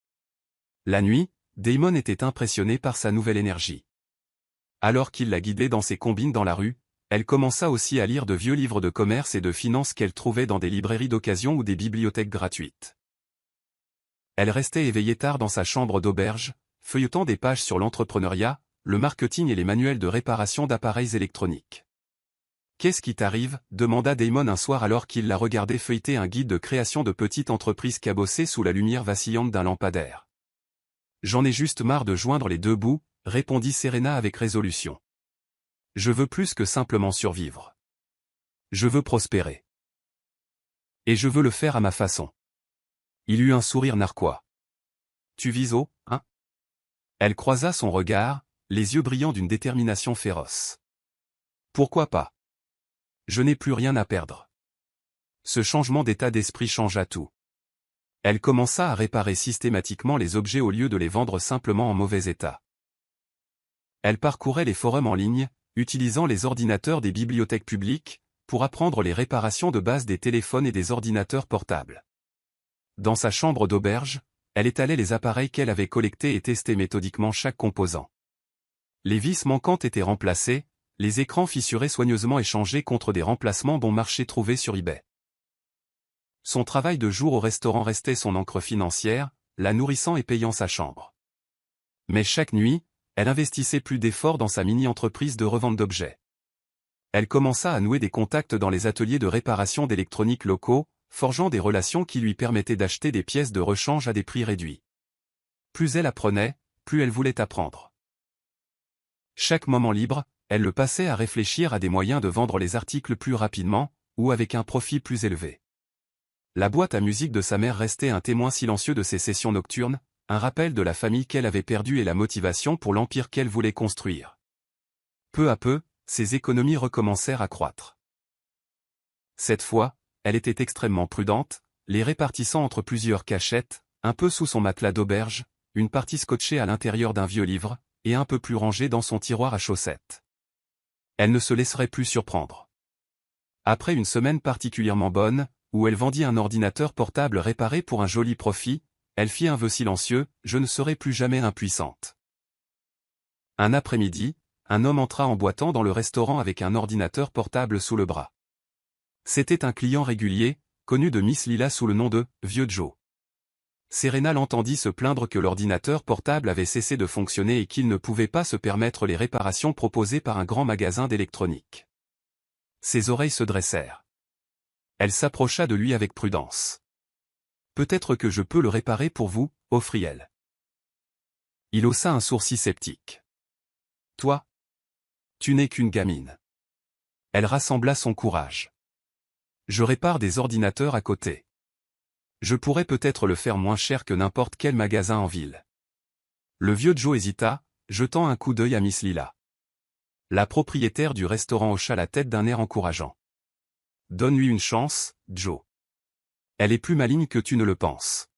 La nuit, Damon était impressionné par sa nouvelle énergie. Alors qu'il la guidait dans ses combines dans la rue, elle commença aussi à lire de vieux livres de commerce et de finance qu'elle trouvait dans des librairies d'occasion ou des bibliothèques gratuites. Elle restait éveillée tard dans sa chambre d'auberge, feuilletant des pages sur l'entrepreneuriat, le marketing et les manuels de réparation d'appareils électroniques. « Qu'est-ce qui t'arrive » demanda Damon un soir alors qu'il la regardait feuilleter un guide de création de petite entreprise cabossée sous la lumière vacillante d'un lampadaire. « J'en ai juste marre de joindre les deux bouts », répondit Serena avec résolution. « Je veux plus que simplement survivre. Je veux prospérer. Et je veux le faire à ma façon. » Il eut un sourire narquois. « Tu vises haut, hein ?» Elle croisa son regard, les yeux brillants d'une détermination féroce. « Pourquoi pas ? Je n'ai plus rien à perdre. » Ce changement d'état d'esprit changea tout. Elle commença à réparer systématiquement les objets au lieu de les vendre simplement en mauvais état. Elle parcourait les forums en ligne, utilisant les ordinateurs des bibliothèques publiques, pour apprendre les réparations de base des téléphones et des ordinateurs portables. Dans sa chambre d'auberge, elle étalait les appareils qu'elle avait collectés et testait méthodiquement chaque composant. Les vis manquantes étaient remplacées, les écrans fissurés soigneusement échangés contre des remplacements bon marché trouvés sur eBay. Son travail de jour au restaurant restait son ancre financière, la nourrissant et payant sa chambre. Mais chaque nuit, elle investissait plus d'efforts dans sa mini-entreprise de revente d'objets. Elle commença à nouer des contacts dans les ateliers de réparation d'électronique locaux, forgeant des relations qui lui permettaient d'acheter des pièces de rechange à des prix réduits. Plus elle apprenait, plus elle voulait apprendre. Chaque moment libre, elle le passait à réfléchir à des moyens de vendre les articles plus rapidement, ou avec un profit plus élevé. La boîte à musique de sa mère restait un témoin silencieux de ses sessions nocturnes, un rappel de la famille qu'elle avait perdue et la motivation pour l'empire qu'elle voulait construire. Peu à peu, ses économies recommencèrent à croître. Cette fois, elle était extrêmement prudente, les répartissant entre plusieurs cachettes, un peu sous son matelas d'auberge, une partie scotchée à l'intérieur d'un vieux livre, et un peu plus rangée dans son tiroir à chaussettes. Elle ne se laisserait plus surprendre. Après une semaine particulièrement bonne, où elle vendit un ordinateur portable réparé pour un joli profit, elle fit un vœu silencieux, je ne serai plus jamais impuissante. Un après-midi, un homme entra en boitant dans le restaurant avec un ordinateur portable sous le bras. C'était un client régulier, connu de Miss Lila sous le nom de « Vieux Joe ». Serena l'entendit se plaindre que l'ordinateur portable avait cessé de fonctionner et qu'il ne pouvait pas se permettre les réparations proposées par un grand magasin d'électronique. Ses oreilles se dressèrent. Elle s'approcha de lui avec prudence. « Peut-être que je peux le réparer pour vous, offrit-elle. Il haussa un sourcil sceptique. « Toi ? Tu n'es qu'une gamine. » Elle rassembla son courage. « Je répare des ordinateurs à côté. Je pourrais peut-être le faire moins cher que n'importe quel magasin en ville. » Le vieux Joe hésita, jetant un coup d'œil à Miss Lila. La propriétaire du restaurant hocha la tête d'un air encourageant. « Donne-lui une chance, Joe. Elle est plus maligne que tu ne le penses.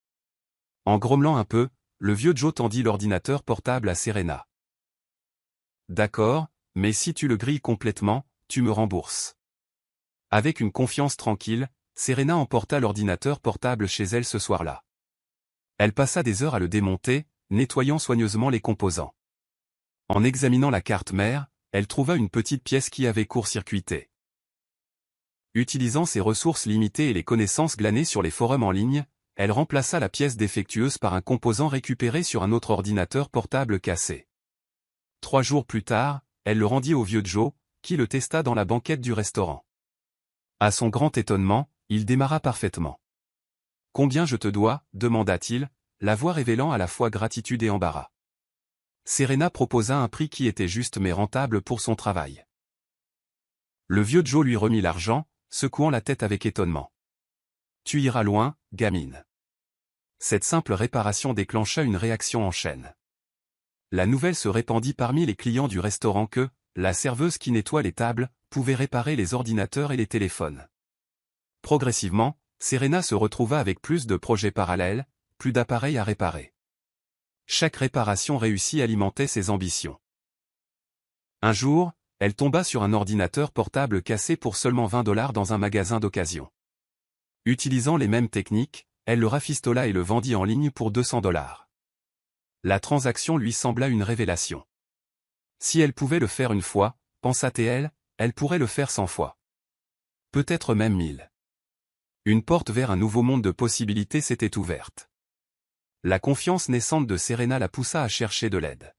En grommelant un peu, le vieux Joe tendit l'ordinateur portable à Serena. D'accord, mais si tu le grilles complètement, tu me rembourses. Avec une confiance tranquille, Serena emporta l'ordinateur portable chez elle ce soir-là. Elle passa des heures à le démonter, nettoyant soigneusement les composants. En examinant la carte mère, elle trouva une petite pièce qui avait court-circuité. Utilisant ses ressources limitées et les connaissances glanées sur les forums en ligne, elle remplaça la pièce défectueuse par un composant récupéré sur un autre ordinateur portable cassé. 3 jours plus tard, elle le rendit au vieux Joe, qui le testa dans la banquette du restaurant. À son grand étonnement, il démarra parfaitement. « Combien je te dois ?» demanda-t-il, la voix révélant à la fois gratitude et embarras. Serena proposa un prix qui était juste mais rentable pour son travail. Le vieux Joe lui remit l'argent, secouant la tête avec étonnement. « Tu iras loin, gamine. » Cette simple réparation déclencha une réaction en chaîne. La nouvelle se répandit parmi les clients du restaurant que, la serveuse qui nettoie les tables, pouvait réparer les ordinateurs et les téléphones. Progressivement, Serena se retrouva avec plus de projets parallèles, plus d'appareils à réparer. Chaque réparation réussie alimentait ses ambitions. Un jour, elle tomba sur un ordinateur portable cassé pour seulement $20 dans un magasin d'occasion. Utilisant les mêmes techniques, elle le rafistola et le vendit en ligne pour $200. La transaction lui sembla une révélation. Si elle pouvait le faire une fois, pensa-t-elle, elle pourrait le faire 100 fois. Peut-être même 1000. Une porte vers un nouveau monde de possibilités s'était ouverte. La confiance naissante de Serena la poussa à chercher de l'aide.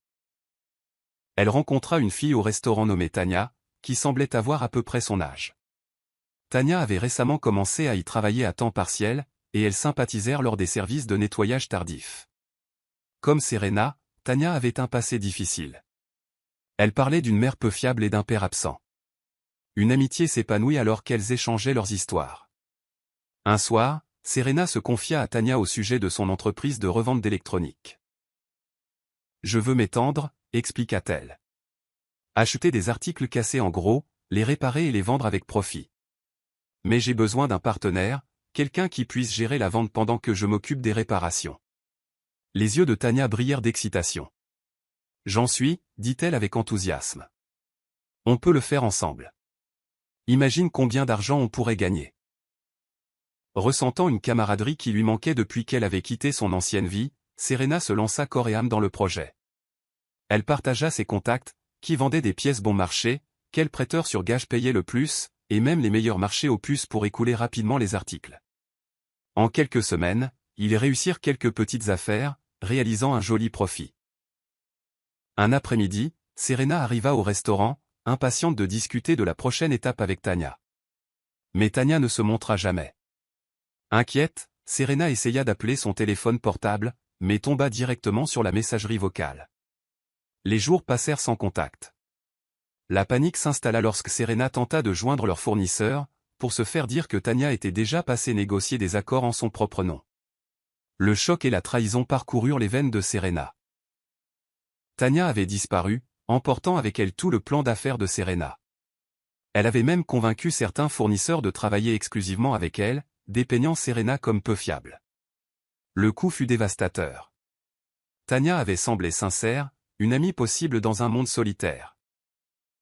Elle rencontra une fille au restaurant nommée Tania, qui semblait avoir à peu près son âge. Tania avait récemment commencé à y travailler à temps partiel, et elles sympathisèrent lors des services de nettoyage tardif. Comme Serena, Tania avait un passé difficile. Elle parlait d'une mère peu fiable et d'un père absent. Une amitié s'épanouit alors qu'elles échangeaient leurs histoires. Un soir, Serena se confia à Tania au sujet de son entreprise de revente d'électronique. « Je veux m'étendre », expliqua-t-elle. « Acheter des articles cassés en gros, les réparer et les vendre avec profit. Mais j'ai besoin d'un partenaire, quelqu'un qui puisse gérer la vente pendant que je m'occupe des réparations. » Les yeux de Tania brillèrent d'excitation. « J'en suis, dit-elle avec enthousiasme. On peut le faire ensemble. Imagine combien d'argent on pourrait gagner. » Ressentant une camaraderie qui lui manquait depuis qu'elle avait quitté son ancienne vie, Serena se lança corps et âme dans le projet. Elle partagea ses contacts, qui vendaient des pièces bon marché, quel prêteur sur gage payait le plus, et même les meilleurs marchés aux puces pour écouler rapidement les articles. En quelques semaines, ils réussirent quelques petites affaires, réalisant un joli profit. Un après-midi, Serena arriva au restaurant, impatiente de discuter de la prochaine étape avec Tania. Mais Tania ne se montra jamais. Inquiète, Serena essaya d'appeler son téléphone portable, mais tomba directement sur la messagerie vocale. Les jours passèrent sans contact. La panique s'installa lorsque Serena tenta de joindre leur fournisseur, pour se faire dire que Tania était déjà passée négocier des accords en son propre nom. Le choc et la trahison parcoururent les veines de Serena. Tania avait disparu, emportant avec elle tout le plan d'affaires de Serena. Elle avait même convaincu certains fournisseurs de travailler exclusivement avec elle, dépeignant Serena comme peu fiable. Le coup fut dévastateur. Tania avait semblé sincère, une amie possible dans un monde solitaire.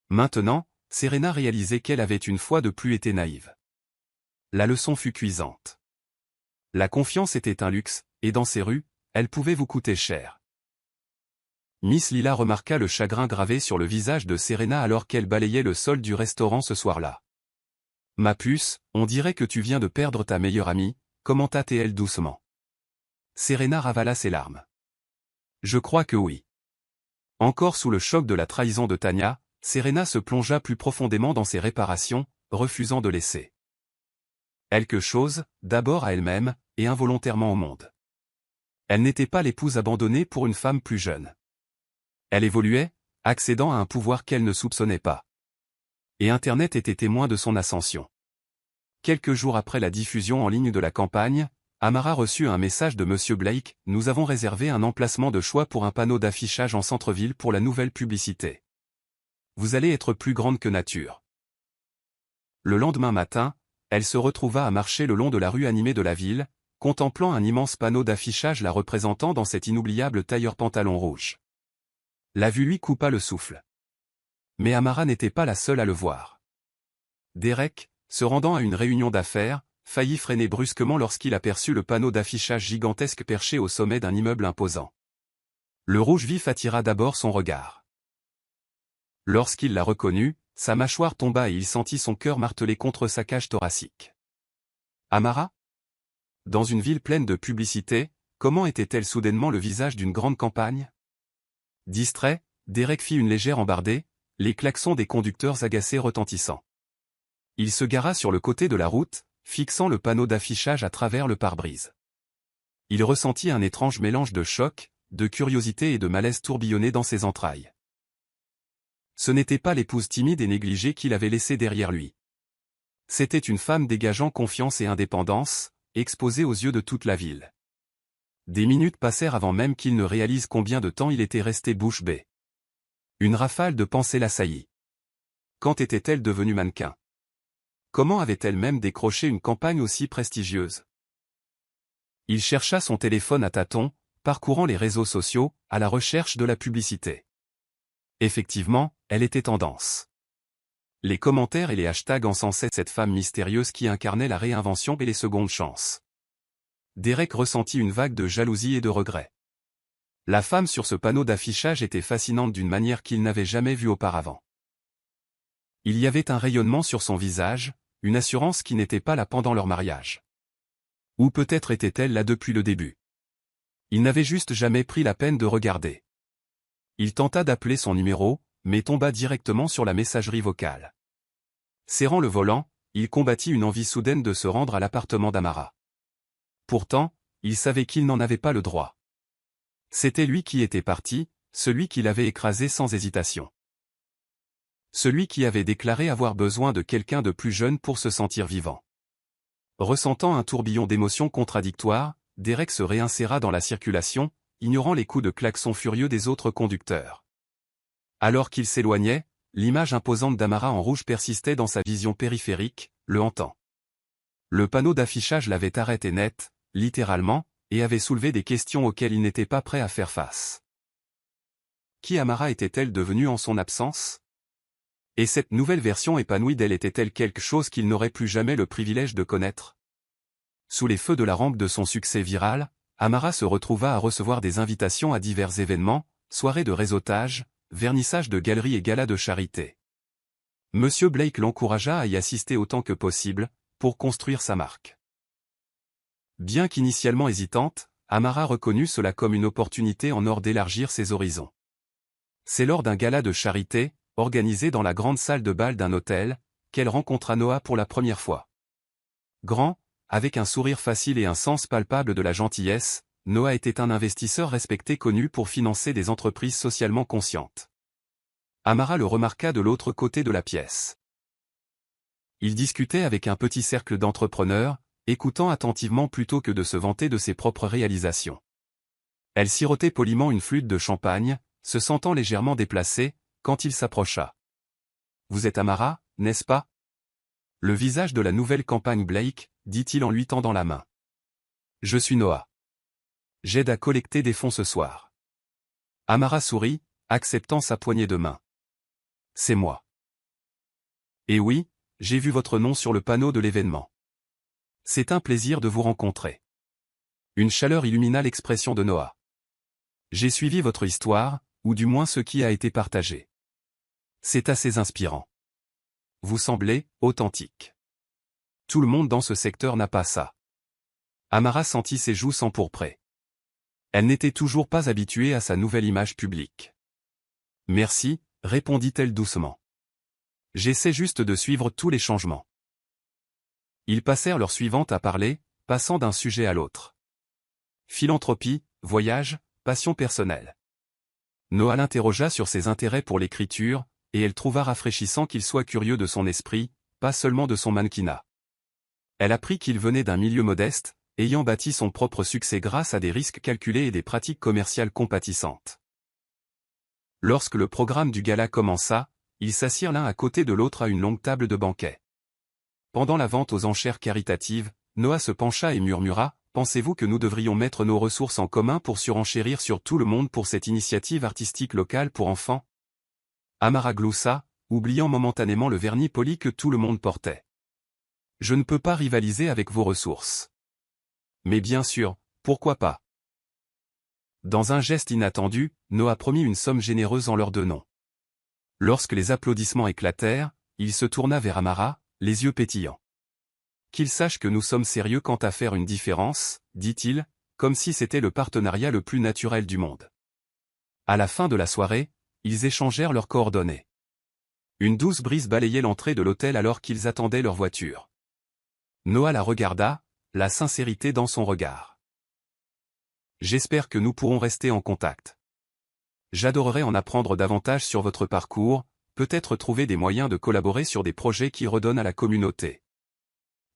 Maintenant, Serena réalisait qu'elle avait une fois de plus été naïve. La leçon fut cuisante. La confiance était un luxe, et dans ces rues, elle pouvait vous coûter cher. Miss Lila remarqua le chagrin gravé sur le visage de Serena alors qu'elle balayait le sol du restaurant ce soir-là. « Ma puce, on dirait que tu viens de perdre ta meilleure amie », commenta-t-elle doucement. Serena ravala ses larmes. « Je crois que oui. » Encore sous le choc de la trahison de Tania, Serena se plongea plus profondément dans ses réparations, refusant de laisser quelque chose, d'abord à elle-même, et involontairement au monde. Elle n'était pas l'épouse abandonnée pour une femme plus jeune. Elle évoluait, accédant à un pouvoir qu'elle ne soupçonnait pas. Et Internet était témoin de son ascension. Quelques jours après la diffusion en ligne de la campagne, Amara reçut un message de Monsieur Blake, « Nous avons réservé un emplacement de choix pour un panneau d'affichage en centre-ville pour la nouvelle publicité. Vous allez être plus grande que nature. » Le lendemain matin, elle se retrouva à marcher le long de la rue animée de la ville, contemplant un immense panneau d'affichage la représentant dans cet inoubliable tailleur-pantalon rouge. La vue lui coupa le souffle. Mais Amara n'était pas la seule à le voir. Derek, se rendant à une réunion d'affaires, faillit freiner brusquement lorsqu'il aperçut le panneau d'affichage gigantesque perché au sommet d'un immeuble imposant. Le rouge vif attira d'abord son regard. Lorsqu'il la reconnut, sa mâchoire tomba et il sentit son cœur marteler contre sa cage thoracique. Amara? Dans une ville pleine de publicité, comment était-elle soudainement le visage d'une grande campagne? Distrait, Derek fit une légère embardée, les klaxons des conducteurs agacés retentissant. Il se gara sur le côté de la route, fixant le panneau d'affichage à travers le pare-brise. Il ressentit un étrange mélange de choc, de curiosité et de malaise tourbillonné dans ses entrailles. Ce n'était pas l'épouse timide et négligée qu'il avait laissée derrière lui. C'était une femme dégageant confiance et indépendance, exposée aux yeux de toute la ville. Des minutes passèrent avant même qu'il ne réalise combien de temps il était resté bouche bée. Une rafale de pensées l'assaillit. Quand était-elle devenue mannequin? Comment avait-elle même décroché une campagne aussi prestigieuse? Il chercha son téléphone à tâtons, parcourant les réseaux sociaux, à la recherche de la publicité. Effectivement, elle était tendance. Les commentaires et les hashtags encensaient cette femme mystérieuse qui incarnait la réinvention et les secondes chances. Derek ressentit une vague de jalousie et de regret. La femme sur ce panneau d'affichage était fascinante d'une manière qu'il n'avait jamais vue auparavant. Il y avait un rayonnement sur son visage, une assurance qui n'était pas là pendant leur mariage. Ou peut-être était-elle là depuis le début. Il n'avait juste jamais pris la peine de regarder. Il tenta d'appeler son numéro, mais tomba directement sur la messagerie vocale. Serrant le volant, il combattit une envie soudaine de se rendre à l'appartement d'Amara. Pourtant, il savait qu'il n'en avait pas le droit. C'était lui qui était parti, celui qui l'avait écrasé sans hésitation. Celui qui avait déclaré avoir besoin de quelqu'un de plus jeune pour se sentir vivant. Ressentant un tourbillon d'émotions contradictoires, Derek se réinséra dans la circulation, ignorant les coups de klaxon furieux des autres conducteurs. Alors qu'il s'éloignait, l'image imposante d'Amara en rouge persistait dans sa vision périphérique, le hantant. Le panneau d'affichage l'avait arrêté net, littéralement, et avait soulevé des questions auxquelles il n'était pas prêt à faire face. Qui Amara était-elle devenue en son absence? Et cette nouvelle version épanouie d'elle était-elle quelque chose qu'il n'aurait plus jamais le privilège de connaître? Sous les feux de la rampe de son succès viral, Amara se retrouva à recevoir des invitations à divers événements, soirées de réseautage, vernissage de galeries et galas de charité. Monsieur Blake l'encouragea à y assister autant que possible, pour construire sa marque. Bien qu'initialement hésitante, Amara reconnut cela comme une opportunité en or d'élargir ses horizons. C'est lors d'un gala de charité, organisé dans la grande salle de bal d'un hôtel, qu'elle rencontra Noah pour la première fois. Grand, avec un sourire facile et un sens palpable de la gentillesse, Noah était un investisseur respecté connu pour financer des entreprises socialement conscientes. Amara le remarqua de l'autre côté de la pièce. Il discutait avec un petit cercle d'entrepreneurs, écoutant attentivement plutôt que de se vanter de ses propres réalisations. Elle sirotait poliment une flûte de champagne, se sentant légèrement déplacée, quand il s'approcha. « Vous êtes Amara, n'est-ce pas ?» Le visage de la nouvelle campagne Blake, dit-il en lui tendant la main. « Je suis Noah. J'aide à collecter des fonds ce soir. » Amara sourit, acceptant sa poignée de main. « C'est moi. » « Et oui, j'ai vu votre nom sur le panneau de l'événement. C'est un plaisir de vous rencontrer. » Une chaleur illumina l'expression de Noah. « J'ai suivi votre histoire, ou du moins ce qui a été partagé. C'est assez inspirant. Vous semblez authentique. Tout le monde dans ce secteur n'a pas ça. » Amara sentit ses joues s'empourprer. Elle n'était toujours pas habituée à sa nouvelle image publique. « Merci, répondit-elle doucement. J'essaie juste de suivre tous les changements. » Ils passèrent l'heure suivante à parler, passant d'un sujet à l'autre. Philanthropie, voyage, passion personnelle. Noah l'interrogea sur ses intérêts pour l'écriture, et elle trouva rafraîchissant qu'il soit curieux de son esprit, pas seulement de son mannequinat. Elle apprit qu'il venait d'un milieu modeste, ayant bâti son propre succès grâce à des risques calculés et des pratiques commerciales compatissantes. Lorsque le programme du gala commença, ils s'assirent l'un à côté de l'autre à une longue table de banquet. Pendant la vente aux enchères caritatives, Noah se pencha et murmura « Pensez-vous que nous devrions mettre nos ressources en commun pour surenchérir sur tout le monde pour cette initiative artistique locale pour enfants ?» Amara gloussa, oubliant momentanément le vernis poli que tout le monde portait. « Je ne peux pas rivaliser avec vos ressources. »« Mais bien sûr, pourquoi pas ?» Dans un geste inattendu, Noah promit une somme généreuse en leur donnant. Lorsque les applaudissements éclatèrent, il se tourna vers Amara, les yeux pétillants. « Qu'ils sachent que nous sommes sérieux quant à faire une différence, » dit-il, comme si c'était le partenariat le plus naturel du monde. À la fin de la soirée, ils échangèrent leurs coordonnées. Une douce brise balayait l'entrée de l'hôtel alors qu'ils attendaient leur voiture. Noah la regarda, la sincérité dans son regard. « J'espère que nous pourrons rester en contact. J'adorerais en apprendre davantage sur votre parcours, peut-être trouver des moyens de collaborer sur des projets qui redonnent à la communauté. »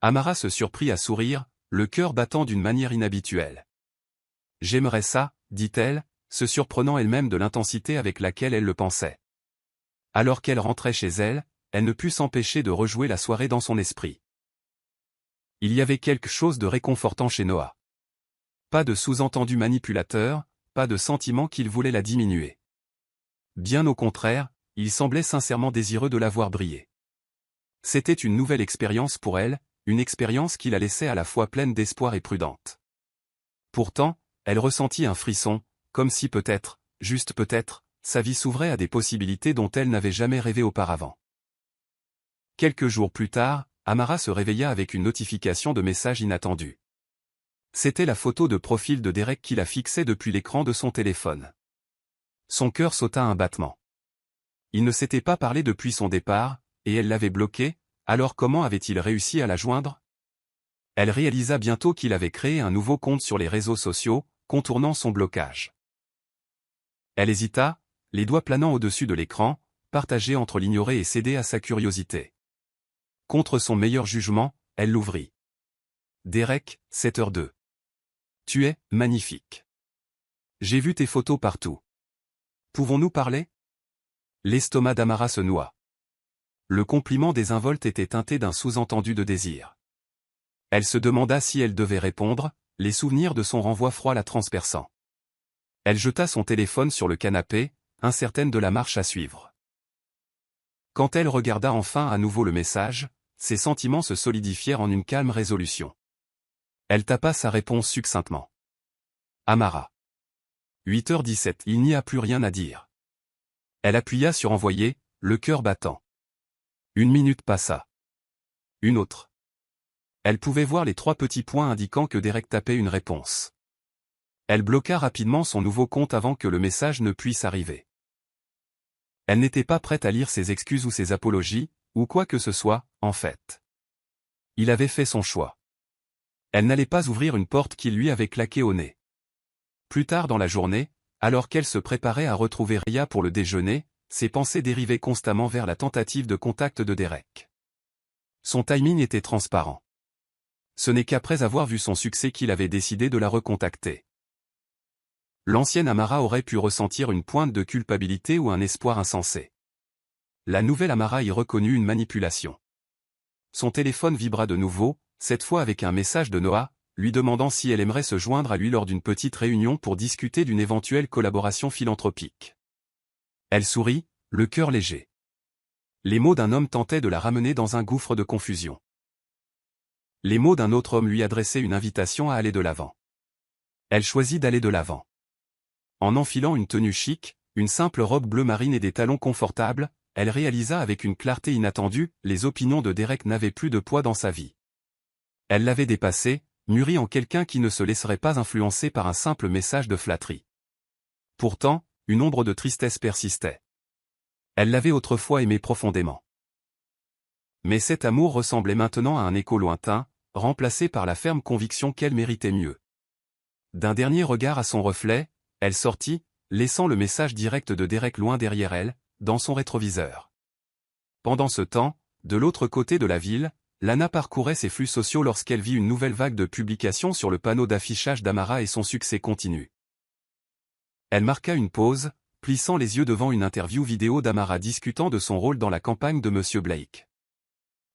Amara se surprit à sourire, le cœur battant d'une manière inhabituelle. « J'aimerais ça, » dit-elle, se surprenant elle-même de l'intensité avec laquelle elle le pensait. Alors qu'elle rentrait chez elle, elle ne put s'empêcher de rejouer la soirée dans son esprit. Il y avait quelque chose de réconfortant chez Noah. Pas de sous-entendu manipulateur, pas de sentiment qu'il voulait la diminuer. Bien au contraire, il semblait sincèrement désireux de la voir briller. C'était une nouvelle expérience pour elle, une expérience qui la laissait à la fois pleine d'espoir et prudente. Pourtant, elle ressentit un frisson, comme si peut-être, juste peut-être, sa vie s'ouvrait à des possibilités dont elle n'avait jamais rêvé auparavant. Quelques jours plus tard, Amara se réveilla avec une notification de message inattendu. C'était la photo de profil de Derek qui la fixait depuis l'écran de son téléphone. Son cœur sauta un battement. Il ne s'était pas parlé depuis son départ, et elle l'avait bloqué, alors comment avait-il réussi à la joindre? Elle réalisa bientôt qu'il avait créé un nouveau compte sur les réseaux sociaux, contournant son blocage. Elle hésita, les doigts planant au-dessus de l'écran, partagée entre l'ignorer et céder à sa curiosité. Contre son meilleur jugement, elle l'ouvrit. Derek, 7h02. Tu es magnifique. J'ai vu tes photos partout. Pouvons-nous parler? L'estomac d'Amara se noua. Le compliment désinvolte était teinté d'un sous-entendu de désir. Elle se demanda si elle devait répondre, les souvenirs de son renvoi froid la transperçant. Elle jeta son téléphone sur le canapé, incertaine de la marche à suivre. Quand elle regarda enfin à nouveau le message, ses sentiments se solidifièrent en une calme résolution. Elle tapa sa réponse succinctement. Amara. 8h17. Il n'y a plus rien à dire. Elle appuya sur envoyer, le cœur battant. Une minute passa. Une autre. Elle pouvait voir les 3 petits points indiquant que Derek tapait une réponse. Elle bloqua rapidement son nouveau compte avant que le message ne puisse arriver. Elle n'était pas prête à lire ses excuses ou ses apologies, ou quoi que ce soit, en fait. Il avait fait son choix. Elle n'allait pas ouvrir une porte qui lui avait claqué au nez. Plus tard dans la journée, alors qu'elle se préparait à retrouver Ria pour le déjeuner, ses pensées dérivaient constamment vers la tentative de contact de Derek. Son timing était transparent. Ce n'est qu'après avoir vu son succès qu'il avait décidé de la recontacter. L'ancienne Amara aurait pu ressentir une pointe de culpabilité ou un espoir insensé. La nouvelle Amara y reconnut une manipulation. Son téléphone vibra de nouveau, cette fois avec un message de Noah, lui demandant si elle aimerait se joindre à lui lors d'une petite réunion pour discuter d'une éventuelle collaboration philanthropique. Elle sourit, le cœur léger. Les mots d'un homme tentaient de la ramener dans un gouffre de confusion. Les mots d'un autre homme lui adressaient une invitation à aller de l'avant. Elle choisit d'aller de l'avant. En enfilant une tenue chic, une simple robe bleu marine et des talons confortables, elle réalisa avec une clarté inattendue, les opinions de Derek n'avaient plus de poids dans sa vie. Elle l'avait dépassé, mûri en quelqu'un qui ne se laisserait pas influencer par un simple message de flatterie. Pourtant, une ombre de tristesse persistait. Elle l'avait autrefois aimé profondément. Mais cet amour ressemblait maintenant à un écho lointain, remplacé par la ferme conviction qu'elle méritait mieux. D'un dernier regard à son reflet, elle sortit, laissant le message direct de Derek loin derrière elle, dans son rétroviseur. Pendant ce temps, de l'autre côté de la ville, Lana parcourait ses flux sociaux lorsqu'elle vit une nouvelle vague de publications sur le panneau d'affichage d'Amara et son succès continu. Elle marqua une pause, plissant les yeux devant une interview vidéo d'Amara discutant de son rôle dans la campagne de Monsieur Blake.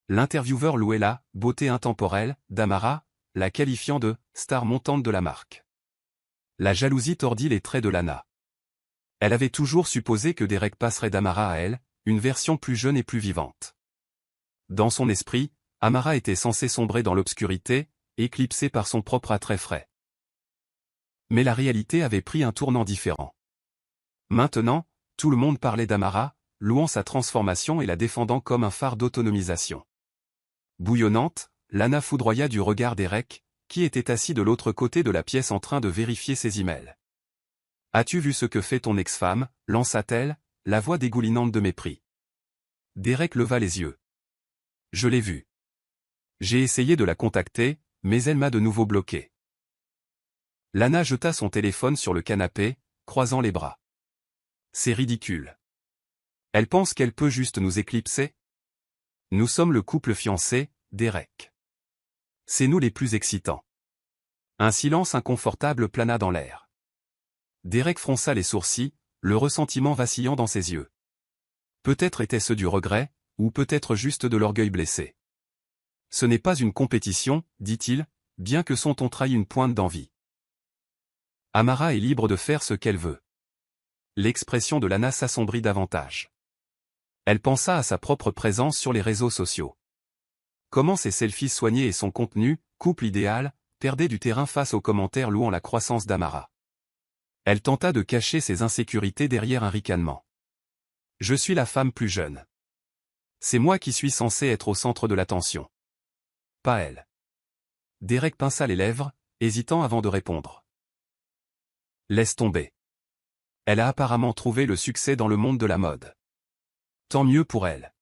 L'intervieweur louait la « beauté intemporelle » d'Amara, la qualifiant de « star montante de la marque ». La jalousie tordit les traits de Lana. Elle avait toujours supposé que Derek passerait d'Amara à elle, une version plus jeune et plus vivante. Dans son esprit, Amara était censée sombrer dans l'obscurité, éclipsée par son propre attrait frais. Mais la réalité avait pris un tournant différent. Maintenant, tout le monde parlait d'Amara, louant sa transformation et la défendant comme un phare d'autonomisation. Bouillonnante, Lana foudroya du regard Derek, qui était assis de l'autre côté de la pièce en train de vérifier ses emails. « As-tu vu ce que fait ton ex-femme » lança-t-elle, la voix dégoulinante de mépris. Derek leva les yeux. « Je l'ai vue. J'ai essayé de la contacter, mais elle m'a de nouveau bloqué. » Lana jeta son téléphone sur le canapé, croisant les bras. « C'est ridicule. Elle pense qu'elle peut juste nous éclipser ? Nous sommes le couple fiancé, Derek. C'est nous les plus excitants. » Un silence inconfortable plana dans l'air. Derek fronça les sourcils, le ressentiment vacillant dans ses yeux. Peut-être était-ce du regret, ou peut-être juste de l'orgueil blessé. « Ce n'est pas une compétition, dit-il, bien que son ton trahît une pointe d'envie. Amara est libre de faire ce qu'elle veut. » L'expression de Lana s'assombrit davantage. Elle pensa à sa propre présence sur les réseaux sociaux. Comment ses selfies soignés et son contenu, couple idéal, perdaient du terrain face aux commentaires louant la croissance d'Amara. Elle tenta de cacher ses insécurités derrière un ricanement. « Je suis la femme plus jeune. C'est moi qui suis censé être au centre de l'attention. Pas elle. » Derek pinça les lèvres, hésitant avant de répondre. « Laisse tomber. Elle a apparemment trouvé le succès dans le monde de la mode. Tant mieux pour elle. »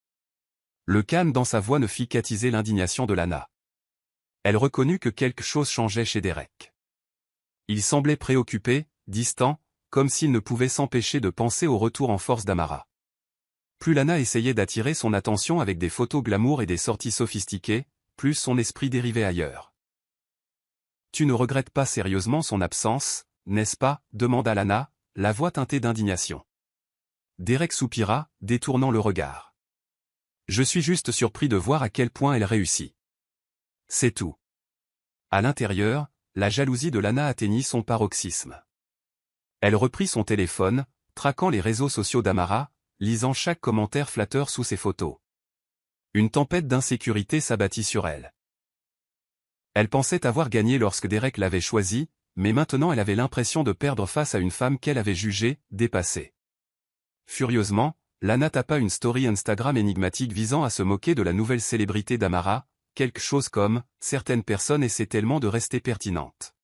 Le calme dans sa voix ne fit qu'attiser l'indignation de Lana. Elle reconnut que quelque chose changeait chez Derek. Il semblait préoccupé, distant, comme s'il ne pouvait s'empêcher de penser au retour en force d'Amara. Plus Lana essayait d'attirer son attention avec des photos glamour et des sorties sophistiquées, plus son esprit dérivait ailleurs. « Tu ne regrettes pas sérieusement son absence, n'est-ce pas » demanda Lana, la voix teintée d'indignation. Derek soupira, détournant le regard. « Je suis juste surpris de voir à quel point elle réussit. C'est tout. » À l'intérieur, la jalousie de Lana atteignit son paroxysme. Elle reprit son téléphone, traquant les réseaux sociaux d'Amara, lisant chaque commentaire flatteur sous ses photos. Une tempête d'insécurité s'abattit sur elle. Elle pensait avoir gagné lorsque Derek l'avait choisie, mais maintenant elle avait l'impression de perdre face à une femme qu'elle avait jugée, dépassée. Furieusement, Lana tapa une story Instagram énigmatique visant à se moquer de la nouvelle célébrité d'Amara, quelque chose comme « Certaines personnes essaient tellement de rester pertinentes. »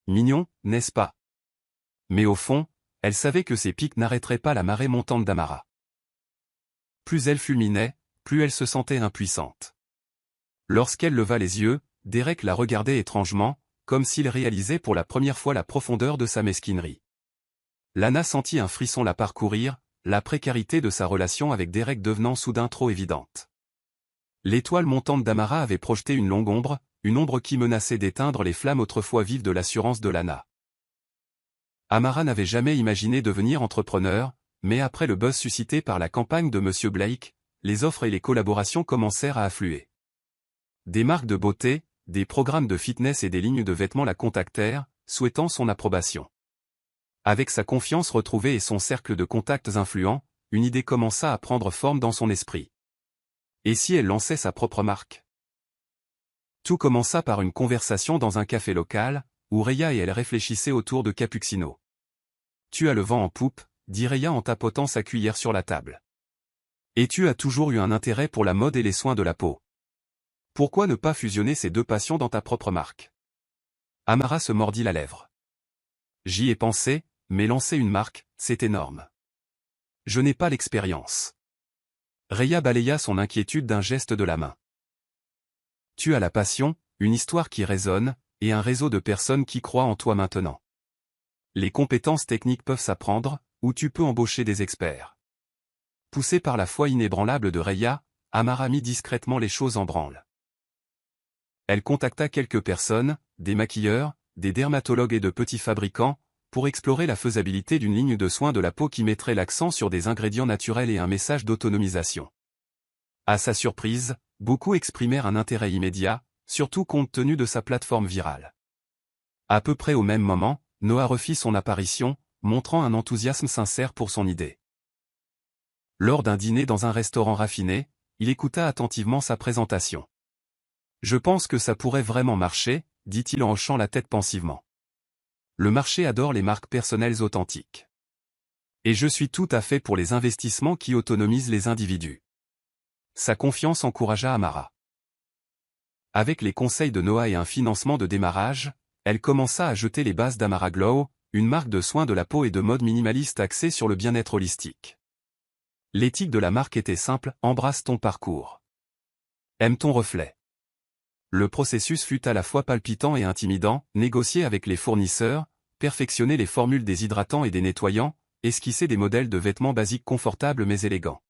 Mignon, n'est-ce pas? Mais au fond, elle savait que ces pics n'arrêteraient pas la marée montante d'Amara. Plus elle fulminait, plus elle se sentait impuissante. Lorsqu'elle leva les yeux, Derek la regardait étrangement, comme s'il réalisait pour la première fois la profondeur de sa mesquinerie. Lana sentit un frisson la parcourir, la précarité de sa relation avec Derek devenant soudain trop évidente. L'étoile montante d'Amara avait projeté une longue ombre, une ombre qui menaçait d'éteindre les flammes autrefois vives de l'assurance de Lana. Amara n'avait jamais imaginé devenir entrepreneur, mais après le buzz suscité par la campagne de Monsieur Blake, les offres et les collaborations commencèrent à affluer. Des marques de beauté, des programmes de fitness et des lignes de vêtements la contactèrent, souhaitant son approbation. Avec sa confiance retrouvée et son cercle de contacts influents, une idée commença à prendre forme dans son esprit. Et si elle lançait sa propre marque? Tout commença par une conversation dans un café local, où Rhea et elle réfléchissaient autour de cappuccino. « Tu as le vent en poupe » dit Rhea en tapotant sa cuillère sur la table. « Et tu as toujours eu un intérêt pour la mode et les soins de la peau. Pourquoi ne pas fusionner ces deux passions dans ta propre marque ?» Amara se mordit la lèvre. « J'y ai pensé, mais lancer une marque, c'est énorme. Je n'ai pas l'expérience. » Rhea balaya son inquiétude d'un geste de la main. « Tu as la passion, une histoire qui résonne, et un réseau de personnes qui croient en toi maintenant. Les compétences techniques peuvent s'apprendre, ou tu peux embaucher des experts. » Poussée par la foi inébranlable de Rhea, Amara mit discrètement les choses en branle. Elle contacta quelques personnes, des maquilleurs, des dermatologues et de petits fabricants, pour explorer la faisabilité d'une ligne de soins de la peau qui mettrait l'accent sur des ingrédients naturels et un message d'autonomisation. À sa surprise, beaucoup exprimèrent un intérêt immédiat, surtout compte tenu de sa plateforme virale. À peu près au même moment, Noah refit son apparition, montrant un enthousiasme sincère pour son idée. Lors d'un dîner dans un restaurant raffiné, il écouta attentivement sa présentation. « Je pense que ça pourrait vraiment marcher », dit-il en hochant la tête pensivement. « Le marché adore les marques personnelles authentiques. Et je suis tout à fait pour les investissements qui autonomisent les individus. » Sa confiance encouragea Amara. Avec les conseils de Noah et un financement de démarrage, elle commença à jeter les bases d'Amara Glow, une marque de soins de la peau et de mode minimaliste axée sur le bien-être holistique. L'éthique de la marque était simple, embrasse ton parcours. Aime ton reflet. Le processus fut à la fois palpitant et intimidant, négocier avec les fournisseurs, perfectionner les formules des hydratants et des nettoyants, esquisser des modèles de vêtements basiques confortables mais élégants.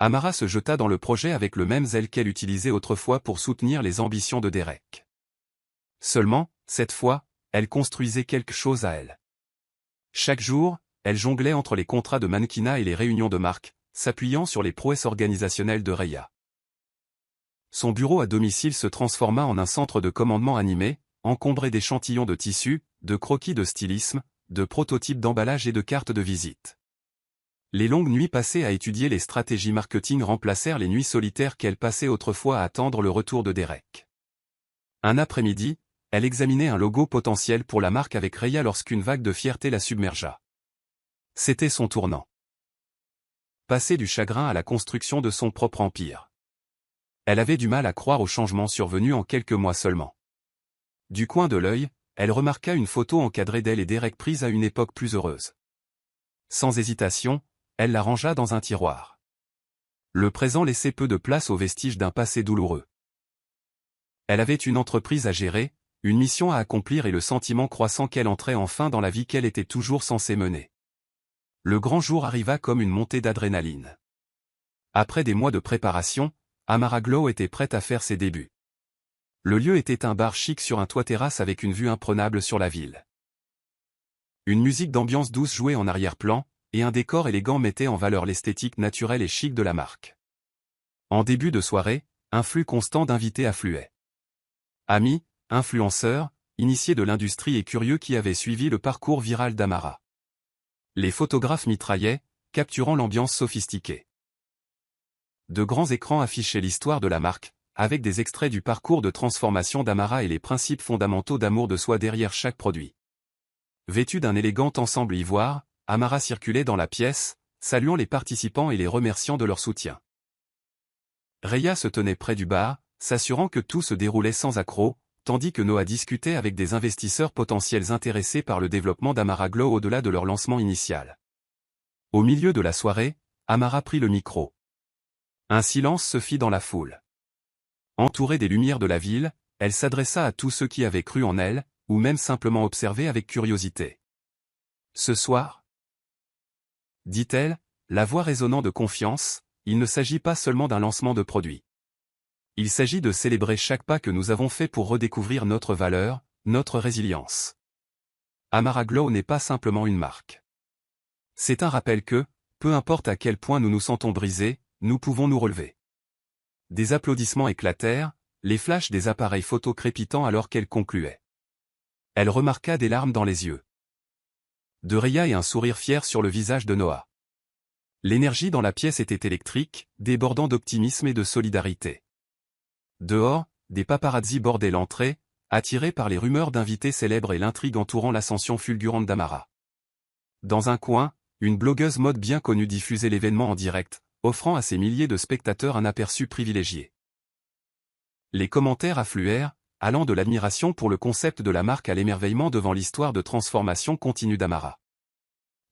Amara se jeta dans le projet avec le même zèle qu'elle utilisait autrefois pour soutenir les ambitions de Derek. Seulement, cette fois, elle construisait quelque chose à elle. Chaque jour, elle jonglait entre les contrats de mannequinat et les réunions de marque, s'appuyant sur les prouesses organisationnelles de Raya. Son bureau à domicile se transforma en un centre de commandement animé, encombré d'échantillons de tissus, de croquis de stylisme, de prototypes d'emballage et de cartes de visite. Les longues nuits passées à étudier les stratégies marketing remplacèrent les nuits solitaires qu'elle passait autrefois à attendre le retour de Derek. Un après-midi, elle examinait un logo potentiel pour la marque avec Raya lorsqu'une vague de fierté la submergea. C'était son tournant. Passer du chagrin à la construction de son propre empire. Elle avait du mal à croire au changement survenu en quelques mois seulement. Du coin de l'œil, elle remarqua une photo encadrée d'elle et Derek prise à une époque plus heureuse. Sans hésitation, elle la rangea dans un tiroir. Le présent laissait peu de place aux vestiges d'un passé douloureux. Elle avait une entreprise à gérer, une mission à accomplir et le sentiment croissant qu'elle entrait enfin dans la vie qu'elle était toujours censée mener. Le grand jour arriva comme une montée d'adrénaline. Après des mois de préparation, Amara Glow était prête à faire ses débuts. Le lieu était un bar chic sur un toit-terrasse avec une vue imprenable sur la ville. Une musique d'ambiance douce jouait en arrière-plan, et un décor élégant mettait en valeur l'esthétique naturelle et chic de la marque. En début de soirée, un flux constant d'invités affluait. Amis, influenceurs, initiés de l'industrie et curieux qui avaient suivi le parcours viral d'Amara. Les photographes mitraillaient, capturant l'ambiance sophistiquée. De grands écrans affichaient l'histoire de la marque, avec des extraits du parcours de transformation d'Amara et les principes fondamentaux d'amour de soi derrière chaque produit. Vêtue d'un élégant ensemble ivoire, Amara circulait dans la pièce, saluant les participants et les remerciant de leur soutien. Raya se tenait près du bar, s'assurant que tout se déroulait sans accroc, tandis que Noah discutait avec des investisseurs potentiels intéressés par le développement d'Amara Glow au-delà de leur lancement initial. Au milieu de la soirée, Amara prit le micro. Un silence se fit dans la foule. Entourée des lumières de la ville, elle s'adressa à tous ceux qui avaient cru en elle, ou même simplement observé avec curiosité. « Ce soir, dit-elle, la voix résonnant de confiance, il ne s'agit pas seulement d'un lancement de produit. Il s'agit de célébrer chaque pas que nous avons fait pour redécouvrir notre valeur, notre résilience. Amara Glow n'est pas simplement une marque. C'est un rappel que, peu importe à quel point nous nous sentons brisés, nous pouvons nous relever. » Des applaudissements éclatèrent, les flashs des appareils photo crépitant alors qu'elle concluait. Elle remarqua des larmes dans les yeux de Raya et un sourire fier sur le visage de Noah. L'énergie dans la pièce était électrique, débordant d'optimisme et de solidarité. Dehors, des paparazzis bordaient l'entrée, attirés par les rumeurs d'invités célèbres et l'intrigue entourant l'ascension fulgurante d'Amara. Dans un coin, une blogueuse mode bien connue diffusait l'événement en direct, offrant à ses milliers de spectateurs un aperçu privilégié. Les commentaires affluèrent, allant de l'admiration pour le concept de la marque à l'émerveillement devant l'histoire de transformation continue d'Amara.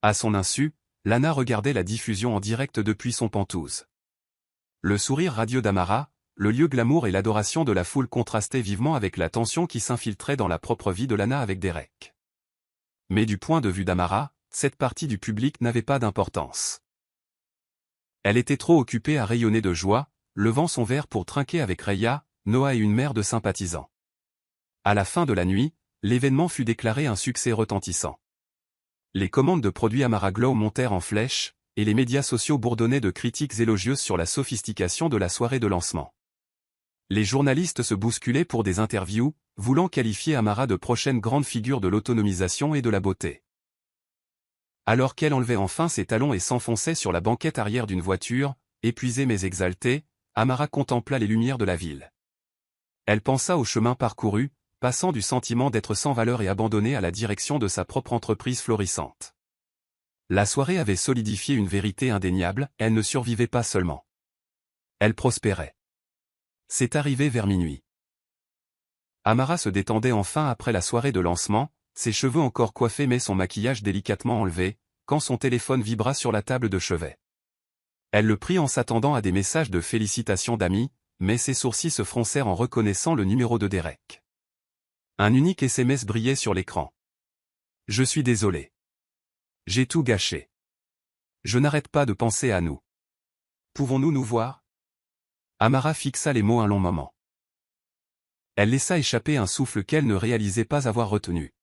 À son insu, Lana regardait la diffusion en direct depuis son pentouse. Le sourire radieux d'Amara, le lieu glamour et l'adoration de la foule contrastaient vivement avec la tension qui s'infiltrait dans la propre vie de Lana avec Derek. Mais du point de vue d'Amara, cette partie du public n'avait pas d'importance. Elle était trop occupée à rayonner de joie, levant son verre pour trinquer avec Raya, Noah et une mer de sympathisants. À la fin de la nuit, l'événement fut déclaré un succès retentissant. Les commandes de produits Amara Glow montèrent en flèche, et les médias sociaux bourdonnaient de critiques élogieuses sur la sophistication de la soirée de lancement. Les journalistes se bousculaient pour des interviews, voulant qualifier Amara de prochaine grande figure de l'autonomisation et de la beauté. Alors qu'elle enlevait enfin ses talons et s'enfonçait sur la banquette arrière d'une voiture, épuisée mais exaltée, Amara contempla les lumières de la ville. Elle pensa au chemin parcouru, passant du sentiment d'être sans valeur et abandonnée à la direction de sa propre entreprise florissante. La soirée avait solidifié une vérité indéniable, elle ne survivait pas seulement. Elle prospérait. C'est arrivé vers minuit. Amara se détendait enfin après la soirée de lancement, ses cheveux encore coiffés mais son maquillage délicatement enlevé, quand son téléphone vibra sur la table de chevet. Elle le prit en s'attendant à des messages de félicitations d'amis, mais ses sourcils se froncèrent en reconnaissant le numéro de Derek. Un unique SMS brillait sur l'écran. « Je suis désolé. J'ai tout gâché. Je n'arrête pas de penser à nous. Pouvons-nous nous voir ?» Amara fixa les mots un long moment. Elle laissa échapper un souffle qu'elle ne réalisait pas avoir retenu.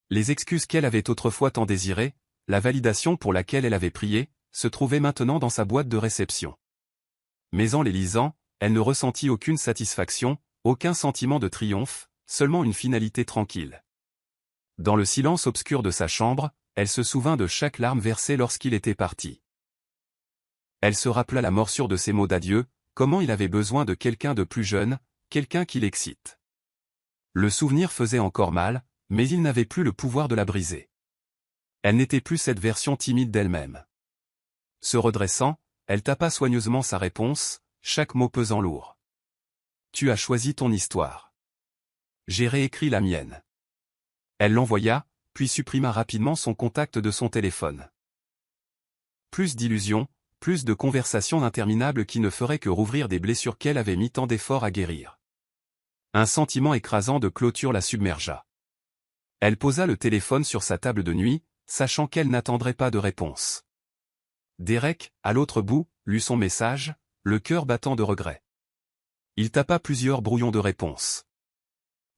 Les excuses qu'elle avait autrefois tant désirées, la validation pour laquelle elle avait prié, se trouvaient maintenant dans sa boîte de réception. Mais en les lisant, elle ne ressentit aucune satisfaction, aucun sentiment de triomphe, seulement une finalité tranquille. Dans le silence obscur de sa chambre, elle se souvint de chaque larme versée lorsqu'il était parti. Elle se rappela la morsure de ses mots d'adieu, comment il avait besoin de quelqu'un de plus jeune, quelqu'un qui l'excite. Le souvenir faisait encore mal, mais il n'avait plus le pouvoir de la briser. Elle n'était plus cette version timide d'elle-même. Se redressant, elle tapa soigneusement sa réponse, chaque mot pesant lourd. « Tu as choisi ton histoire. J'ai réécrit la mienne. » Elle l'envoya, puis supprima rapidement son contact de son téléphone. Plus d'illusions, plus de conversations interminables qui ne feraient que rouvrir des blessures qu'elle avait mis tant d'efforts à guérir. Un sentiment écrasant de clôture la submergea. Elle posa le téléphone sur sa table de nuit, sachant qu'elle n'attendrait pas de réponse. Derek, à l'autre bout, lut son message, le cœur battant de regret. Il tapa plusieurs brouillons de réponses.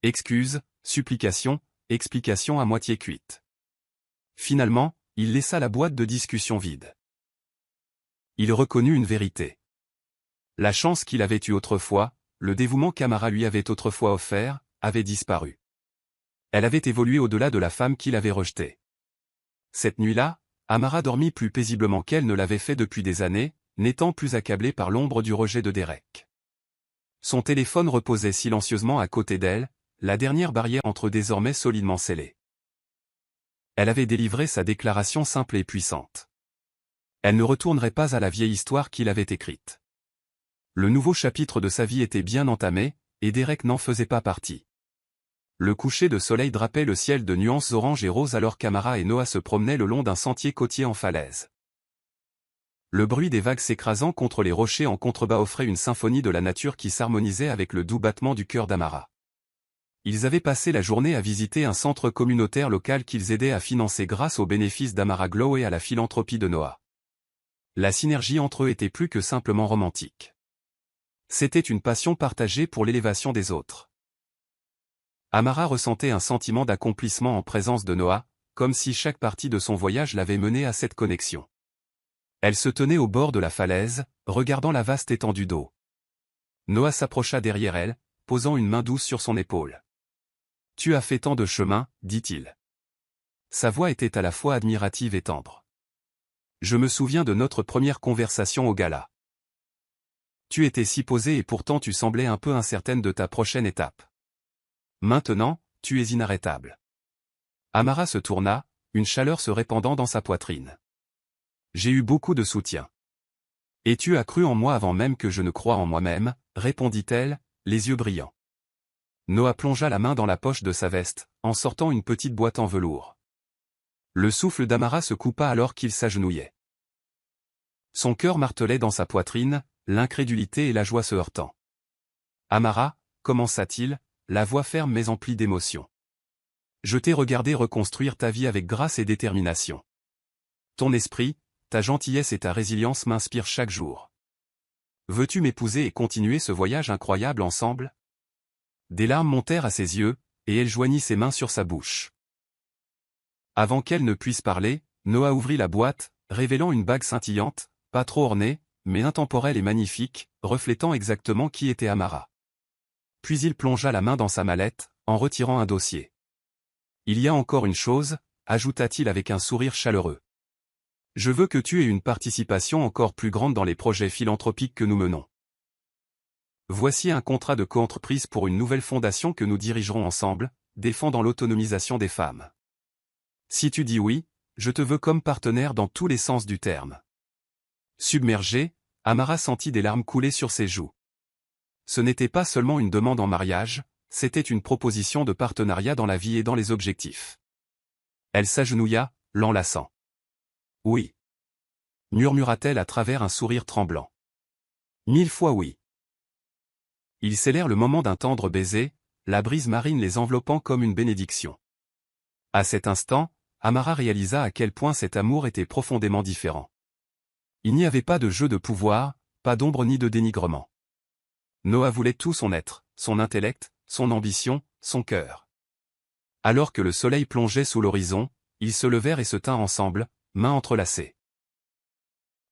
Excuses, supplications, explications à moitié cuites. Finalement, il laissa la boîte de discussion vide. Il reconnut une vérité. La chance qu'il avait eue autrefois, le dévouement qu'Amara lui avait autrefois offert, avait disparu. Elle avait évolué au-delà de la femme qu'il avait rejetée. Cette nuit-là, Amara dormit plus paisiblement qu'elle ne l'avait fait depuis des années, n'étant plus accablée par l'ombre du rejet de Derek. Son téléphone reposait silencieusement à côté d'elle, la dernière barrière entre désormais solidement scellée. Elle avait délivré sa déclaration simple et puissante. Elle ne retournerait pas à la vieille histoire qu'il avait écrite. Le nouveau chapitre de sa vie était bien entamé, et Derek n'en faisait pas partie. Le coucher de soleil drapait le ciel de nuances orange et rose alors qu'Amara et Noah se promenaient le long d'un sentier côtier en falaise. Le bruit des vagues s'écrasant contre les rochers en contrebas offrait une symphonie de la nature qui s'harmonisait avec le doux battement du cœur d'Amara. Ils avaient passé la journée à visiter un centre communautaire local qu'ils aidaient à financer grâce aux bénéfices d'Amara Glow et à la philanthropie de Noah. La synergie entre eux était plus que simplement romantique. C'était une passion partagée pour l'élévation des autres. Amara ressentait un sentiment d'accomplissement en présence de Noah, comme si chaque partie de son voyage l'avait menée à cette connexion. Elle se tenait au bord de la falaise, regardant la vaste étendue d'eau. Noah s'approcha derrière elle, posant une main douce sur son épaule. « Tu as fait tant de chemin, dit-il. » Sa voix était à la fois admirative et tendre. « Je me souviens de notre première conversation au gala. Tu étais si posée et pourtant tu semblais un peu incertaine de ta prochaine étape. Maintenant, tu es inarrêtable. » Amara se tourna, une chaleur se répandant dans sa poitrine. « J'ai eu beaucoup de soutien. Et tu as cru en moi avant même que je ne croie en moi-même, répondit-elle, les yeux brillants. Noah plongea la main dans la poche de sa veste, en sortant une petite boîte en velours. Le souffle d'Amara se coupa alors qu'il s'agenouillait. Son cœur martelait dans sa poitrine, l'incrédulité et la joie se heurtant. « Amara, commença-t-il, la voix ferme mais emplie d'émotion. Je t'ai regardé reconstruire ta vie avec grâce et détermination. Ton esprit, ta gentillesse et ta résilience m'inspirent chaque jour. Veux-tu m'épouser et continuer ce voyage incroyable ensemble ?» Des larmes montèrent à ses yeux, et elle joignit ses mains sur sa bouche. Avant qu'elle ne puisse parler, Noah ouvrit la boîte, révélant une bague scintillante, pas trop ornée, mais intemporelle et magnifique, reflétant exactement qui était Amara. Puis il plongea la main dans sa mallette, en retirant un dossier. « Il y a encore une chose, » ajouta-t-il avec un sourire chaleureux. « Je veux que tu aies une participation encore plus grande dans les projets philanthropiques que nous menons. Voici un contrat de coentreprise pour une nouvelle fondation que nous dirigerons ensemble, défendant l'autonomisation des femmes. Si tu dis oui, je te veux comme partenaire dans tous les sens du terme. » Submergé, Amara sentit des larmes couler sur ses joues. Ce n'était pas seulement une demande en mariage, c'était une proposition de partenariat dans la vie et dans les objectifs. Elle s'agenouilla, l'enlaçant. « Oui. » murmura-t-elle à travers un sourire tremblant. « 1000 fois oui. » Ils scellèrent le moment d'un tendre baiser, la brise marine les enveloppant comme une bénédiction. À cet instant, Amara réalisa à quel point cet amour était profondément différent. Il n'y avait pas de jeu de pouvoir, pas d'ombre ni de dénigrement. Noah voulait tout son être, son intellect, son ambition, son cœur. Alors que le soleil plongeait sous l'horizon, ils se levèrent et se tinrent ensemble, mains entrelacées.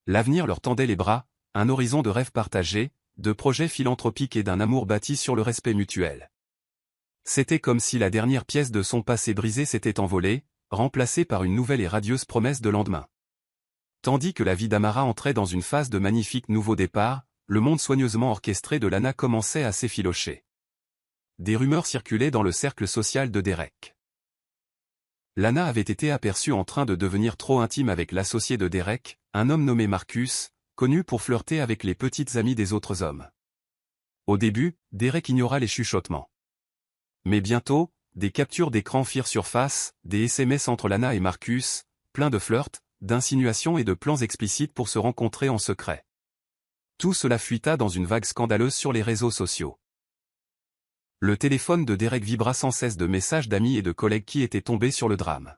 L'avenir leur tendait les bras, un horizon de rêves partagés, de projets philanthropiques et d'un amour bâti sur le respect mutuel. C'était comme si la dernière pièce de son passé brisé s'était envolée, remplacée par une nouvelle et radieuse promesse de lendemain. Tandis que la vie d'Amara entrait dans une phase de magnifique nouveau départ, le monde soigneusement orchestré de Lana commençait à s'effilocher. Des rumeurs circulaient dans le cercle social de Derek. Lana avait été aperçue en train de devenir trop intime avec l'associé de Derek, un homme nommé Marcus, connu pour flirter avec les petites amies des autres hommes. Au début, Derek ignora les chuchotements. Mais bientôt, des captures d'écran firent surface, des SMS entre Lana et Marcus, pleins de flirts, d'insinuations et de plans explicites pour se rencontrer en secret. Tout cela fuita dans une vague scandaleuse sur les réseaux sociaux. Le téléphone de Derek vibra sans cesse de messages d'amis et de collègues qui étaient tombés sur le drame.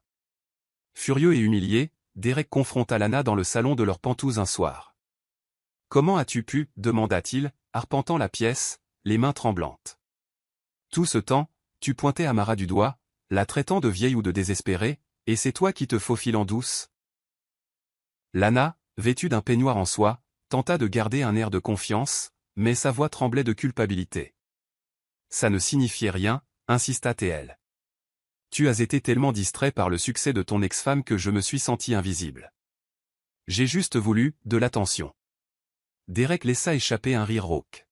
Furieux et humilié, Derek confronta Lana dans le salon de leur pantouse un soir. « Comment as-tu pu » demanda-t-il, arpentant la pièce, les mains tremblantes. « Tout ce temps, tu pointais Amara du doigt, la traitant de vieille ou de désespérée, et c'est toi qui te faufiles en douce ?» Lana, vêtue d'un peignoir en soie, tenta de garder un air de confiance, mais sa voix tremblait de culpabilité. « Ça ne signifiait rien, » insista-t-elle. « Tu as été tellement distrait par le succès de ton ex-femme que je me suis senti invisible. J'ai juste voulu de l'attention. » Derek laissa échapper un rire rauque.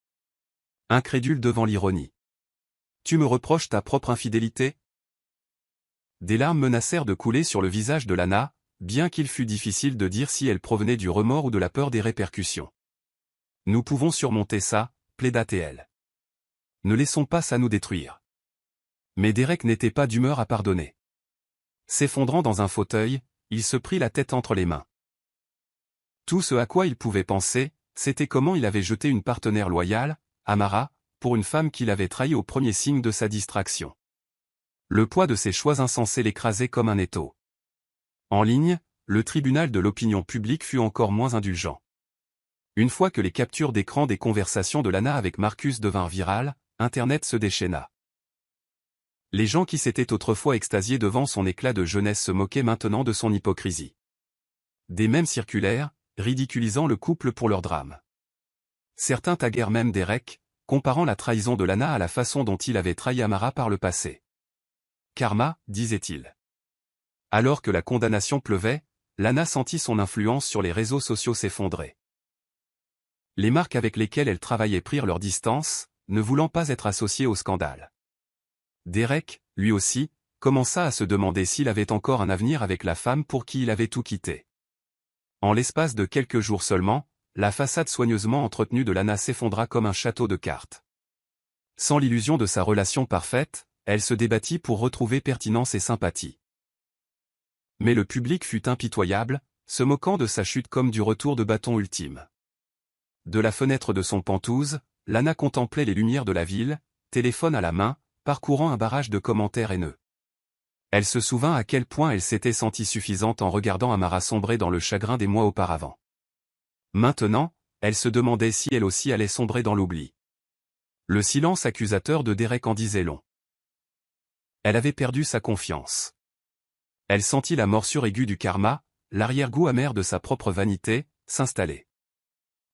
Incrédule devant l'ironie. « Tu me reproches ta propre infidélité ?» Des larmes menacèrent de couler sur le visage de Lana, bien qu'il fût difficile de dire si elles provenaient du remords ou de la peur des répercussions. « Nous pouvons surmonter ça, » plaida-t-elle. « Ne laissons pas ça nous détruire. » Mais Derek n'était pas d'humeur à pardonner. S'effondrant dans un fauteuil, il se prit la tête entre les mains. Tout ce à quoi il pouvait penser, c'était comment il avait jeté une partenaire loyale, Amara, pour une femme qu'il avait trahie au premier signe de sa distraction. Le poids de ses choix insensés l'écrasait comme un étau. En ligne, le tribunal de l'opinion publique fut encore moins indulgent. Une fois que les captures d'écran des conversations de Lana avec Marcus devinrent virales, Internet se déchaîna. Les gens qui s'étaient autrefois extasiés devant son éclat de jeunesse se moquaient maintenant de son hypocrisie. Des mèmes circulèrent, ridiculisant le couple pour leur drame. Certains taguèrent même Derek, comparant la trahison de Lana à la façon dont il avait trahi Amara par le passé. « Karma », disait-il. Alors que la condamnation pleuvait, Lana sentit son influence sur les réseaux sociaux s'effondrer. Les marques avec lesquelles elle travaillait prirent leur distance, ne voulant pas être associées au scandale. Derek, lui aussi, commença à se demander s'il avait encore un avenir avec la femme pour qui il avait tout quitté. En l'espace de quelques jours seulement, la façade soigneusement entretenue de Lana s'effondra comme un château de cartes. Sans l'illusion de sa relation parfaite, elle se débattit pour retrouver pertinence et sympathie. Mais le public fut impitoyable, se moquant de sa chute comme du retour de bâton ultime. De la fenêtre de son pantouse, Lana contemplait les lumières de la ville, téléphone à la main, parcourant un barrage de commentaires haineux. Elle se souvint à quel point elle s'était sentie suffisante en regardant Amara sombrer dans le chagrin des mois auparavant. Maintenant, elle se demandait si elle aussi allait sombrer dans l'oubli. Le silence accusateur de Derek en disait long. Elle avait perdu sa confiance. Elle sentit la morsure aiguë du karma, l'arrière-goût amer de sa propre vanité, s'installait.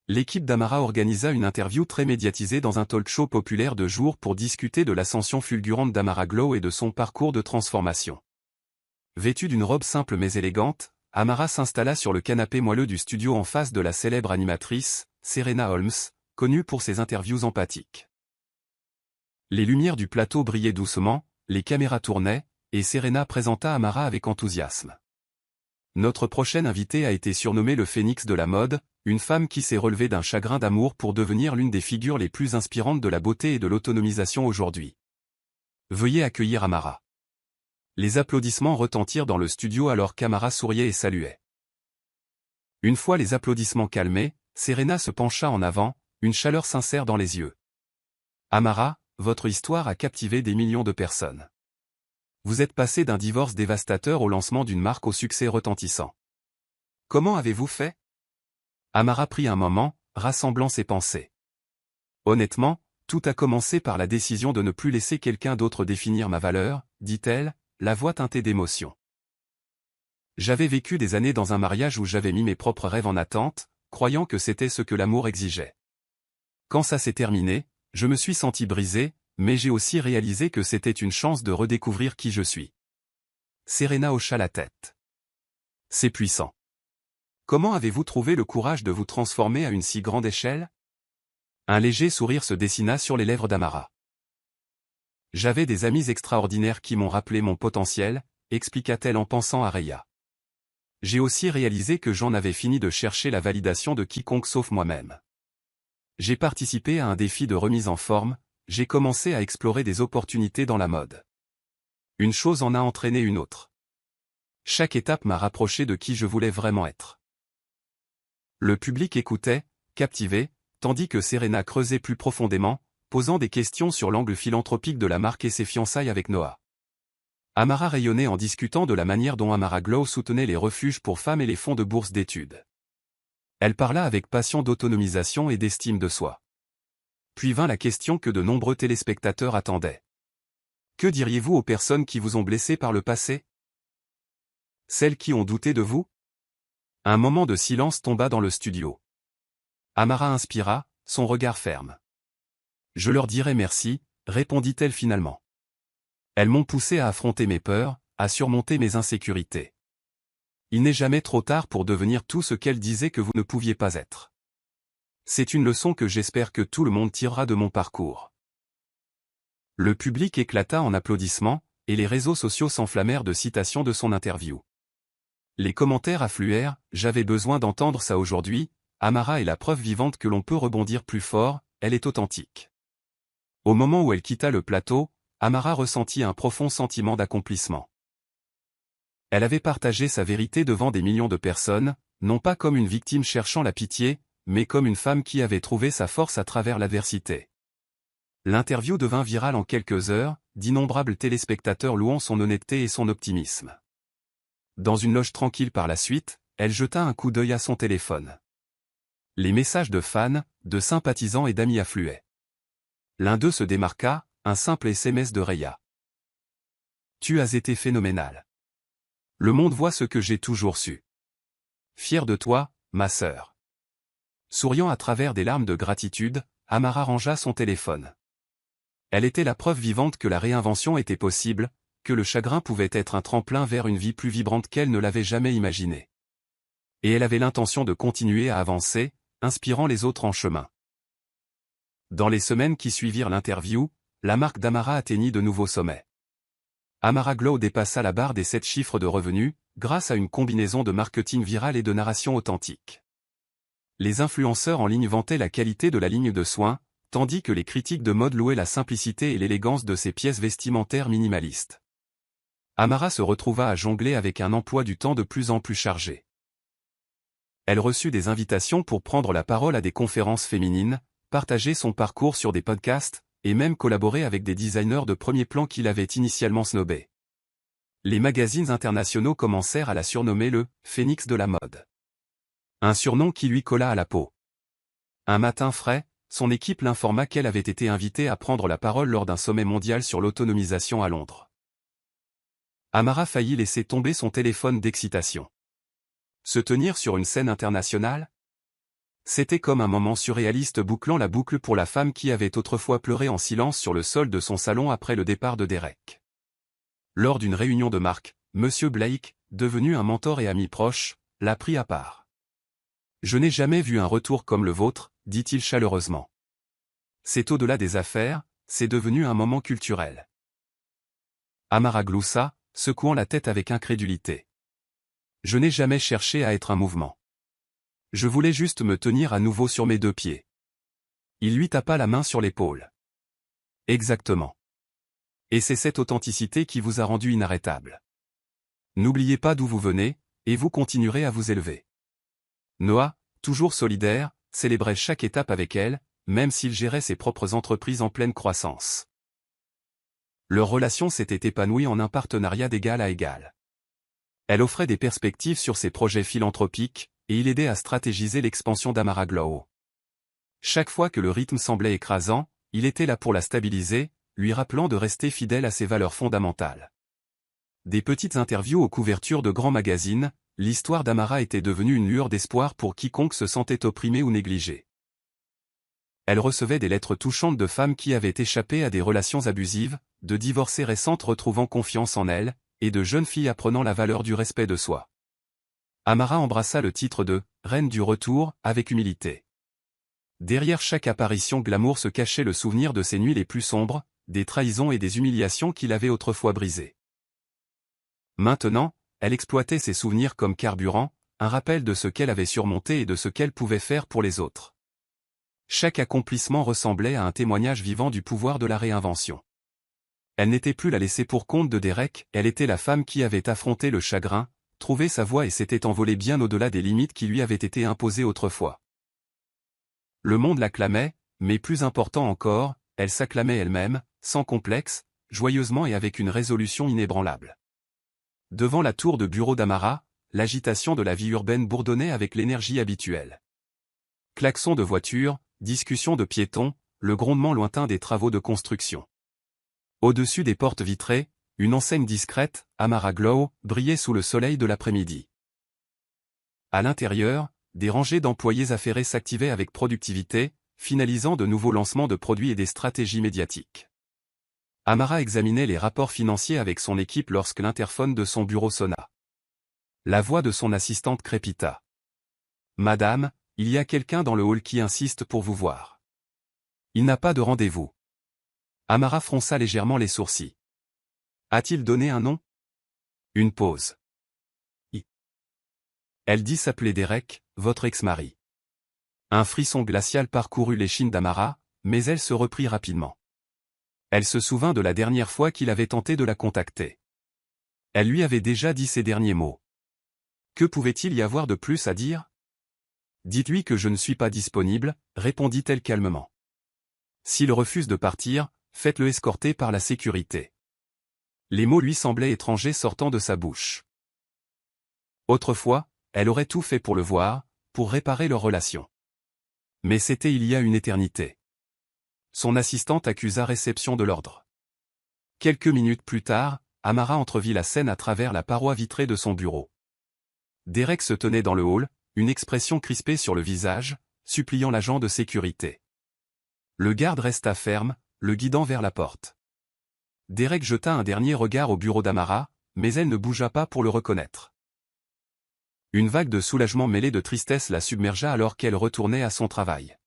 L'équipe d'Amara organisa une interview très médiatisée dans un talk show populaire de jour pour discuter de l'ascension fulgurante d'Amara Glow et de son parcours de transformation. Vêtue d'une robe simple mais élégante, Amara s'installa sur le canapé moelleux du studio en face de la célèbre animatrice, Serena Holmes, connue pour ses interviews empathiques. Les lumières du plateau brillaient doucement, les caméras tournaient, et Serena présenta Amara avec enthousiasme. Notre prochaine invitée a été surnommée le phénix de la mode, une femme qui s'est relevée d'un chagrin d'amour pour devenir l'une des figures les plus inspirantes de la beauté et de l'autonomisation aujourd'hui. Veuillez accueillir Amara. Les applaudissements retentirent dans le studio alors qu'Amara souriait et saluait. Une fois les applaudissements calmés, Serena se pencha en avant, une chaleur sincère dans les yeux. Amara, votre histoire a captivé des millions de personnes. Vous êtes passé d'un divorce dévastateur au lancement d'une marque au succès retentissant. Comment avez-vous fait? Amara prit un moment, rassemblant ses pensées. Honnêtement, tout a commencé par la décision de ne plus laisser quelqu'un d'autre définir ma valeur, dit-elle, la voix teintée d'émotion. J'avais vécu des années dans un mariage où j'avais mis mes propres rêves en attente, croyant que c'était ce que l'amour exigeait. Quand ça s'est terminé, je me suis senti brisé, mais j'ai aussi réalisé que c'était une chance de redécouvrir qui je suis. Serena hocha la tête. C'est puissant. Comment avez-vous trouvé le courage de vous transformer à une si grande échelle? Un léger sourire se dessina sur les lèvres d'Amara. J'avais des amis extraordinaires qui m'ont rappelé mon potentiel, expliqua-t-elle en pensant à Reya. J'ai aussi réalisé que j'en avais fini de chercher la validation de quiconque sauf moi-même. J'ai participé à un défi de remise en forme, j'ai commencé à explorer des opportunités dans la mode. Une chose en a entraîné une autre. Chaque étape m'a rapproché de qui je voulais vraiment être. Le public écoutait, captivé, tandis que Serena creusait plus profondément, posant des questions sur l'angle philanthropique de la marque et ses fiançailles avec Noah. Amara rayonnait en discutant de la manière dont Amara Glow soutenait les refuges pour femmes et les fonds de bourse d'études. Elle parla avec passion d'autonomisation et d'estime de soi. Puis vint la question que de nombreux téléspectateurs attendaient. Que diriez-vous aux personnes qui vous ont blessé par le passé? Celles qui ont douté de vous? Un moment de silence tomba dans le studio. Amara inspira, son regard ferme. Je leur dirai merci, répondit-elle finalement. Elles m'ont poussé à affronter mes peurs, à surmonter mes insécurités. Il n'est jamais trop tard pour devenir tout ce qu'elles disaient que vous ne pouviez pas être. C'est une leçon que j'espère que tout le monde tirera de mon parcours. Le public éclata en applaudissements, et les réseaux sociaux s'enflammèrent de citations de son interview. Les commentaires affluèrent, j'avais besoin d'entendre ça aujourd'hui, Amara est la preuve vivante que l'on peut rebondir plus fort, elle est authentique. Au moment où elle quitta le plateau, Amara ressentit un profond sentiment d'accomplissement. Elle avait partagé sa vérité devant des millions de personnes, non pas comme une victime cherchant la pitié, mais comme une femme qui avait trouvé sa force à travers l'adversité. L'interview devint virale en quelques heures, d'innombrables téléspectateurs louant son honnêteté et son optimisme. Dans une loge tranquille par la suite, elle jeta un coup d'œil à son téléphone. Les messages de fans, de sympathisants et d'amis affluaient. L'un d'eux se démarqua, un simple SMS de Reya. Tu as été phénoménal. Le monde voit ce que j'ai toujours su. Fier de toi, ma sœur. Souriant à travers des larmes de gratitude, Amara rangea son téléphone. Elle était la preuve vivante que la réinvention était possible, que le chagrin pouvait être un tremplin vers une vie plus vibrante qu'elle ne l'avait jamais imaginée. Et elle avait l'intention de continuer à avancer, inspirant les autres en chemin. Dans les semaines qui suivirent l'interview, la marque d'Amara atteignit de nouveaux sommets. Amara Glow dépassa la barre des 7 chiffres de revenus, grâce à une combinaison de marketing viral et de narration authentique. Les influenceurs en ligne vantaient la qualité de la ligne de soins, tandis que les critiques de mode louaient la simplicité et l'élégance de ses pièces vestimentaires minimalistes. Amara se retrouva à jongler avec un emploi du temps de plus en plus chargé. Elle reçut des invitations pour prendre la parole à des conférences féminines, partager son parcours sur des podcasts, et même collaborer avec des designers de premier plan qui l'avaient initialement snobée. Les magazines internationaux commencèrent à la surnommer le « phénix de la mode ». Un surnom qui lui colla à la peau. Un matin frais, son équipe l'informa qu'elle avait été invitée à prendre la parole lors d'un sommet mondial sur l'autonomisation à Londres. Amara faillit laisser tomber son téléphone d'excitation. Se tenir sur une scène internationale? C'était comme un moment surréaliste bouclant la boucle pour la femme qui avait autrefois pleuré en silence sur le sol de son salon après le départ de Derek. Lors d'une réunion de marque, Monsieur Blake, devenu un mentor et ami proche, l'a pris à part. « Je n'ai jamais vu un retour comme le vôtre », dit-il chaleureusement. « C'est au-delà des affaires, c'est devenu un moment culturel. » Amara gloussa, secouant la tête avec incrédulité. « Je n'ai jamais cherché à être un mouvement. Je voulais juste me tenir à nouveau sur mes 2 pieds. » Il lui tapa la main sur l'épaule. « Exactement. Et c'est cette authenticité qui vous a rendu inarrêtable. N'oubliez pas d'où vous venez, et vous continuerez à vous élever. » Noah, toujours solidaire, célébrait chaque étape avec elle, même s'il gérait ses propres entreprises en pleine croissance. Leur relation s'était épanouie en un partenariat d'égal à égal. Elle offrait des perspectives sur ses projets philanthropiques, et il aidait à stratégiser l'expansion d'Amara Glow. Chaque fois que le rythme semblait écrasant, il était là pour la stabiliser, lui rappelant de rester fidèle à ses valeurs fondamentales. Des petites interviews aux couvertures de grands magazines, l'histoire d'Amara était devenue une lueur d'espoir pour quiconque se sentait opprimé ou négligé. Elle recevait des lettres touchantes de femmes qui avaient échappé à des relations abusives, de divorcées récentes retrouvant confiance en elles, et de jeunes filles apprenant la valeur du respect de soi. Amara embrassa le titre de « Reine du retour » avec humilité. Derrière chaque apparition glamour se cachait le souvenir de ses nuits les plus sombres, des trahisons et des humiliations qu'il avait autrefois brisées. Maintenant, elle exploitait ses souvenirs comme carburant, un rappel de ce qu'elle avait surmonté et de ce qu'elle pouvait faire pour les autres. Chaque accomplissement ressemblait à un témoignage vivant du pouvoir de la réinvention. Elle n'était plus la laissée pour compte de Derek, elle était la femme qui avait affronté le chagrin, trouvé sa voie et s'était envolée bien au-delà des limites qui lui avaient été imposées autrefois. Le monde l'acclamait, mais plus important encore, elle s'acclamait elle-même, sans complexe, joyeusement et avec une résolution inébranlable. Devant la tour de bureau d'Amara, l'agitation de la vie urbaine bourdonnait avec l'énergie habituelle. Klaxons de voitures, discussions de piétons, le grondement lointain des travaux de construction. Au-dessus des portes vitrées, une enseigne discrète, Amara Glow, brillait sous le soleil de l'après-midi. À l'intérieur, des rangées d'employés affairés s'activaient avec productivité, finalisant de nouveaux lancements de produits et des stratégies médiatiques. Amara examinait les rapports financiers avec son équipe lorsque l'interphone de son bureau sonna. La voix de son assistante crépita. « Madame, il y a quelqu'un dans le hall qui insiste pour vous voir. Il n'a pas de rendez-vous. » Amara fronça légèrement les sourcils. A-t-il donné un nom? Une pause. Elle dit s'appeler Derek, votre ex-mari. Un frisson glacial parcourut l'échine d'Amara, mais elle se reprit rapidement. Elle se souvint de la dernière fois qu'il avait tenté de la contacter. Elle lui avait déjà dit ces derniers mots. Que pouvait-il y avoir de plus à dire? Dites-lui que je ne suis pas disponible, répondit-elle calmement. S'il refuse de partir, faites-le escorter par la sécurité. Les mots lui semblaient étrangers sortant de sa bouche. Autrefois, elle aurait tout fait pour le voir, pour réparer leur relation. Mais c'était il y a une éternité. Son assistante accusa réception de l'ordre. Quelques minutes plus tard, Amara entrevit la scène à travers la paroi vitrée de son bureau. Derek se tenait dans le hall, une expression crispée sur le visage, suppliant l'agent de sécurité. Le garde resta ferme, le guidant vers la porte. Derek jeta un dernier regard au bureau d'Amara, mais elle ne bougea pas pour le reconnaître. Une vague de soulagement mêlée de tristesse la submergea alors qu'elle retournait à son travail.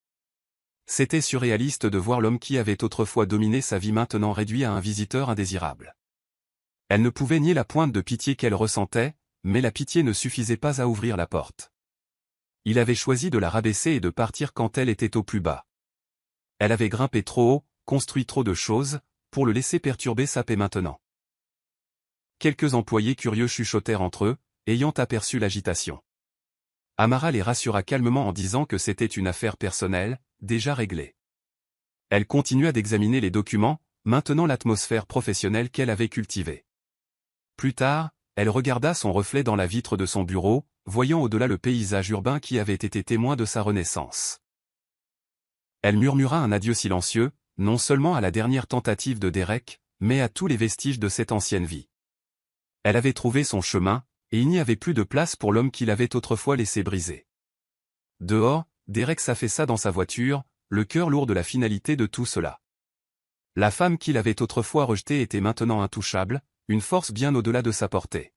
C'était surréaliste de voir l'homme qui avait autrefois dominé sa vie maintenant réduit à un visiteur indésirable. Elle ne pouvait nier la pointe de pitié qu'elle ressentait, mais la pitié ne suffisait pas à ouvrir la porte. Il avait choisi de la rabaisser et de partir quand elle était au plus bas. Elle avait grimpé trop haut, construit trop de choses, pour le laisser perturber sa paix maintenant. Quelques employés curieux chuchotèrent entre eux, ayant aperçu l'agitation. Amara les rassura calmement en disant que c'était une affaire personnelle, déjà réglée. Elle continua d'examiner les documents, maintenant l'atmosphère professionnelle qu'elle avait cultivée. Plus tard, elle regarda son reflet dans la vitre de son bureau, voyant au-delà le paysage urbain qui avait été témoin de sa renaissance. Elle murmura un adieu silencieux, non seulement à la dernière tentative de Derek, mais à tous les vestiges de cette ancienne vie. Elle avait trouvé son chemin, et il n'y avait plus de place pour l'homme qu'il avait autrefois laissé briser. Dehors, Derek s'affaissa dans sa voiture, le cœur lourd de la finalité de tout cela. La femme qu'il avait autrefois rejetée était maintenant intouchable, une force bien au-delà de sa portée.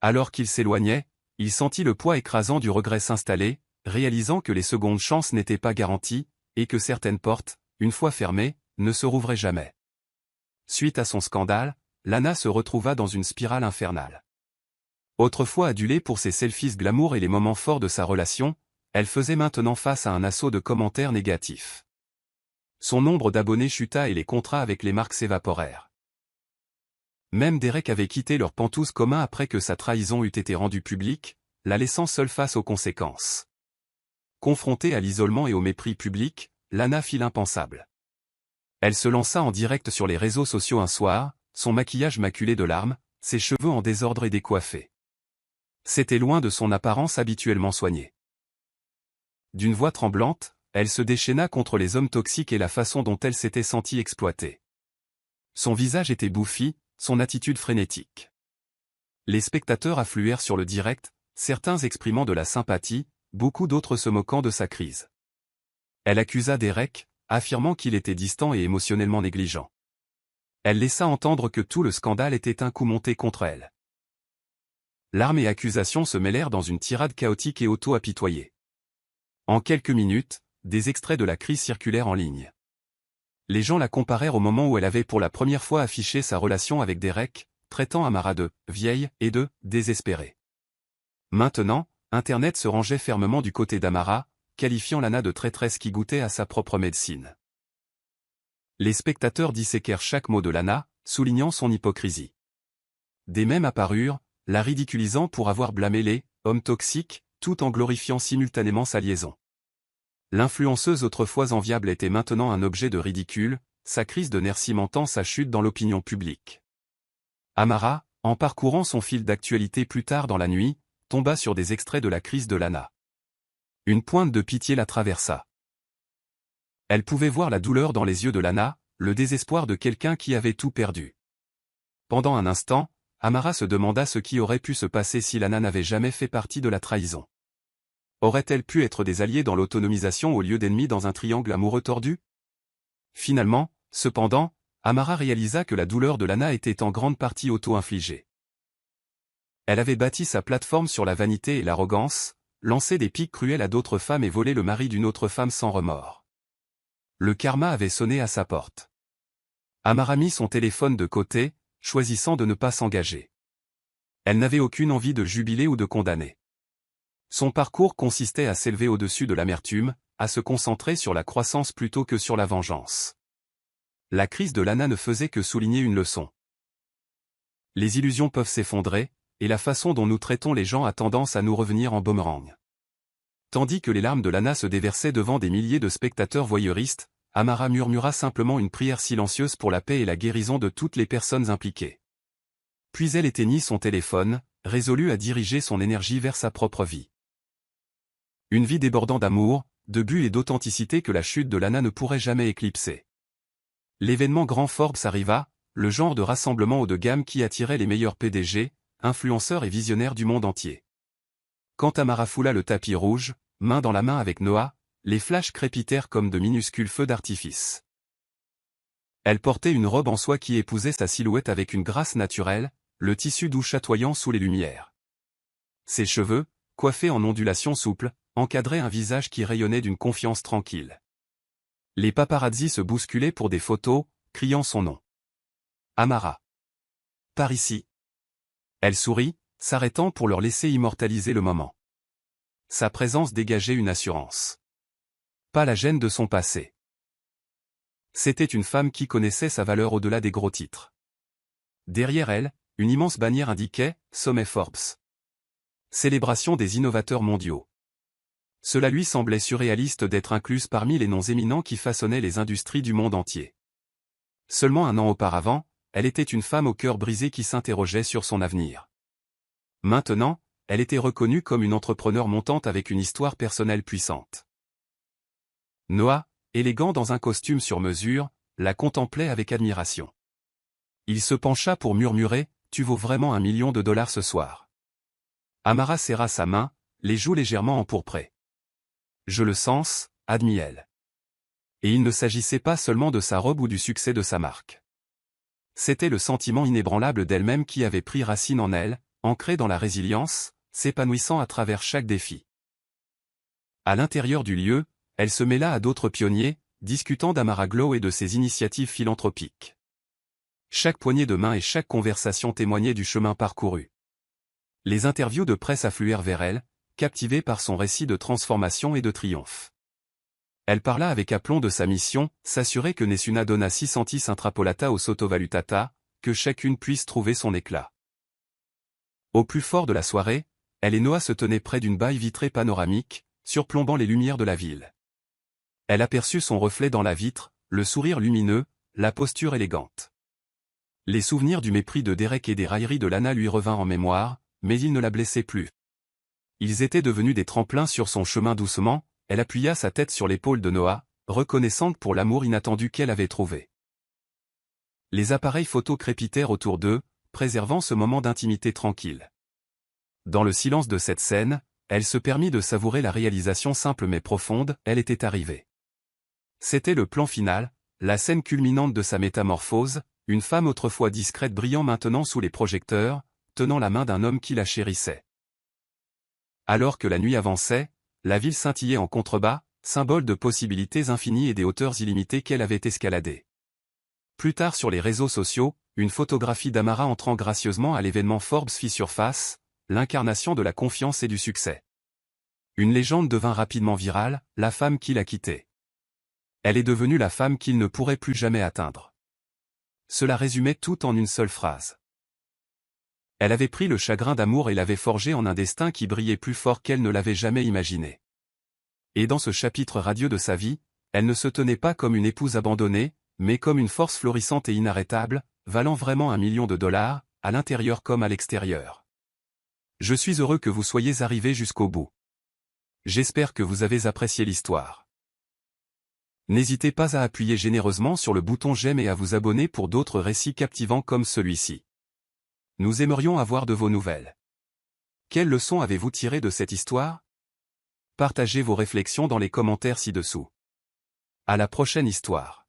Alors qu'il s'éloignait, il sentit le poids écrasant du regret s'installer, réalisant que les secondes chances n'étaient pas garanties, et que certaines portes, une fois fermées, ne se rouvraient jamais. Suite à son scandale, Lana se retrouva dans une spirale infernale. Autrefois adulée pour ses selfies glamour et les moments forts de sa relation, elle faisait maintenant face à un assaut de commentaires négatifs. Son nombre d'abonnés chuta et les contrats avec les marques s'évaporèrent. Même Derek avait quitté leur pantouse commun après que sa trahison eût été rendue publique, la laissant seule face aux conséquences. Confrontée à l'isolement et au mépris public, Lana fit l'impensable. Elle se lança en direct sur les réseaux sociaux un soir, son maquillage maculé de larmes, ses cheveux en désordre et décoiffés. C'était loin de son apparence habituellement soignée. D'une voix tremblante, elle se déchaîna contre les hommes toxiques et la façon dont elle s'était sentie exploitée. Son visage était bouffi, son attitude frénétique. Les spectateurs affluèrent sur le direct, certains exprimant de la sympathie, beaucoup d'autres se moquant de sa crise. Elle accusa Derek, affirmant qu'il était distant et émotionnellement négligent. Elle laissa entendre que tout le scandale était un coup monté contre elle. Larmes et accusations se mêlèrent dans une tirade chaotique et auto-apitoyée. En quelques minutes, des extraits de la crise circulèrent en ligne. Les gens la comparèrent au moment où elle avait pour la première fois affiché sa relation avec Derek, traitant Amara de « vieille » et de « désespérée ». Maintenant, Internet se rangeait fermement du côté d'Amara, qualifiant Lana de traîtresse qui goûtait à sa propre médecine. Les spectateurs disséquèrent chaque mot de Lana, soulignant son hypocrisie. Des mèmes apparurent, la ridiculisant pour avoir blâmé les « hommes toxiques », tout en glorifiant simultanément sa liaison. L'influenceuse autrefois enviable était maintenant un objet de ridicule, sa crise de nerfs cimentant sa chute dans l'opinion publique. Amara, en parcourant son fil d'actualité plus tard dans la nuit, tomba sur des extraits de la crise de Lana. Une pointe de pitié la traversa. Elle pouvait voir la douleur dans les yeux de Lana, le désespoir de quelqu'un qui avait tout perdu. Pendant un instant, Amara se demanda ce qui aurait pu se passer si Lana n'avait jamais fait partie de la trahison. Aurait-elle pu être des alliés dans l'autonomisation au lieu d'ennemis dans un triangle amoureux tordu? Finalement, cependant, Amara réalisa que la douleur de Lana était en grande partie auto-infligée. Elle avait bâti sa plateforme sur la vanité et l'arrogance, lancé des piques cruelles à d'autres femmes et volé le mari d'une autre femme sans remords. Le karma avait sonné à sa porte. Amara mit son téléphone de côté, choisissant de ne pas s'engager. Elle n'avait aucune envie de jubiler ou de condamner. Son parcours consistait à s'élever au-dessus de l'amertume, à se concentrer sur la croissance plutôt que sur la vengeance. La crise de Lana ne faisait que souligner une leçon. Les illusions peuvent s'effondrer, et la façon dont nous traitons les gens a tendance à nous revenir en boomerang. Tandis que les larmes de Lana se déversaient devant des milliers de spectateurs voyeuristes, Amara murmura simplement une prière silencieuse pour la paix et la guérison de toutes les personnes impliquées. Puis elle éteignit son téléphone, résolue à diriger son énergie vers sa propre vie. Une vie débordant d'amour, de but et d'authenticité que la chute de Lana ne pourrait jamais éclipser. L'événement Grand Forbes arriva, le genre de rassemblement haut de gamme qui attirait les meilleurs PDG, influenceurs et visionnaires du monde entier. Quand Amara foula le tapis rouge, main dans la main avec Noah, les flashs crépitèrent comme de minuscules feux d'artifice. Elle portait une robe en soie qui épousait sa silhouette avec une grâce naturelle, le tissu doux chatoyant sous les lumières. Ses cheveux, coiffés en ondulations souples, encadraient un visage qui rayonnait d'une confiance tranquille. Les paparazzis se bousculaient pour des photos, criant son nom. Amara. Par ici. Elle sourit, s'arrêtant pour leur laisser immortaliser le moment. Sa présence dégageait une assurance. Pas la gêne de son passé. C'était une femme qui connaissait sa valeur au-delà des gros titres. Derrière elle, une immense bannière indiquait « Sommet Forbes ». Célébration des innovateurs mondiaux. Cela lui semblait surréaliste d'être incluse parmi les noms éminents qui façonnaient les industries du monde entier. Seulement un an auparavant, elle était une femme au cœur brisé qui s'interrogeait sur son avenir. Maintenant, elle était reconnue comme une entrepreneure montante avec une histoire personnelle puissante. Noah, élégant dans un costume sur mesure, la contemplait avec admiration. Il se pencha pour murmurer « tu vaux vraiment $1 million ce soir. Amara serra sa main, les joues légèrement empourprées. Je le sens, admit-elle. Et il ne s'agissait pas seulement de sa robe ou du succès de sa marque. C'était le sentiment inébranlable d'elle-même qui avait pris racine en elle, ancré dans la résilience, s'épanouissant à travers chaque défi. À l'intérieur du lieu, elle se mêla à d'autres pionniers, discutant d'Amara Glow et de ses initiatives philanthropiques. Chaque poignée de main et chaque conversation témoignait du chemin parcouru. Les interviews de presse affluèrent vers elle, captivées par son récit de transformation et de triomphe. Elle parla avec aplomb de sa mission, s'assurer que nessuna donna si sentis intrapolata au sottovalutata, que chacune puisse trouver son éclat. Au plus fort de la soirée, elle et Noah se tenaient près d'une baille vitrée panoramique, surplombant les lumières de la ville. Elle aperçut son reflet dans la vitre, le sourire lumineux, la posture élégante. Les souvenirs du mépris de Derek et des railleries de Lana lui revinrent en mémoire, mais ils ne la blessaient plus. Ils étaient devenus des tremplins sur son chemin doucement, elle appuya sa tête sur l'épaule de Noah, reconnaissante pour l'amour inattendu qu'elle avait trouvé. Les appareils photo crépitèrent autour d'eux, préservant ce moment d'intimité tranquille. Dans le silence de cette scène, elle se permit de savourer la réalisation simple mais profonde, elle était arrivée. C'était le plan final, la scène culminante de sa métamorphose, une femme autrefois discrète brillant maintenant sous les projecteurs, tenant la main d'un homme qui la chérissait. Alors que la nuit avançait, la ville scintillait en contrebas, symbole de possibilités infinies et des hauteurs illimitées qu'elle avait escaladées. Plus tard sur les réseaux sociaux, une photographie d'Amara entrant gracieusement à l'événement Forbes fit surface, l'incarnation de la confiance et du succès. Une légende devint rapidement virale, la femme qui l'a quitté. Elle est devenue la femme qu'il ne pourrait plus jamais atteindre. Cela résumait tout en une seule phrase. Elle avait pris le chagrin d'amour et l'avait forgé en un destin qui brillait plus fort qu'elle ne l'avait jamais imaginé. Et dans ce chapitre radieux de sa vie, elle ne se tenait pas comme une épouse abandonnée, mais comme une force florissante et inarrêtable, valant vraiment $1 million, à l'intérieur comme à l'extérieur. Je suis heureux que vous soyez arrivés jusqu'au bout. J'espère que vous avez apprécié l'histoire. N'hésitez pas à appuyer généreusement sur le bouton j'aime et à vous abonner pour d'autres récits captivants comme celui-ci. Nous aimerions avoir de vos nouvelles. Quelles leçons avez-vous tirées de cette histoire? Partagez vos réflexions dans les commentaires ci-dessous. À la prochaine histoire.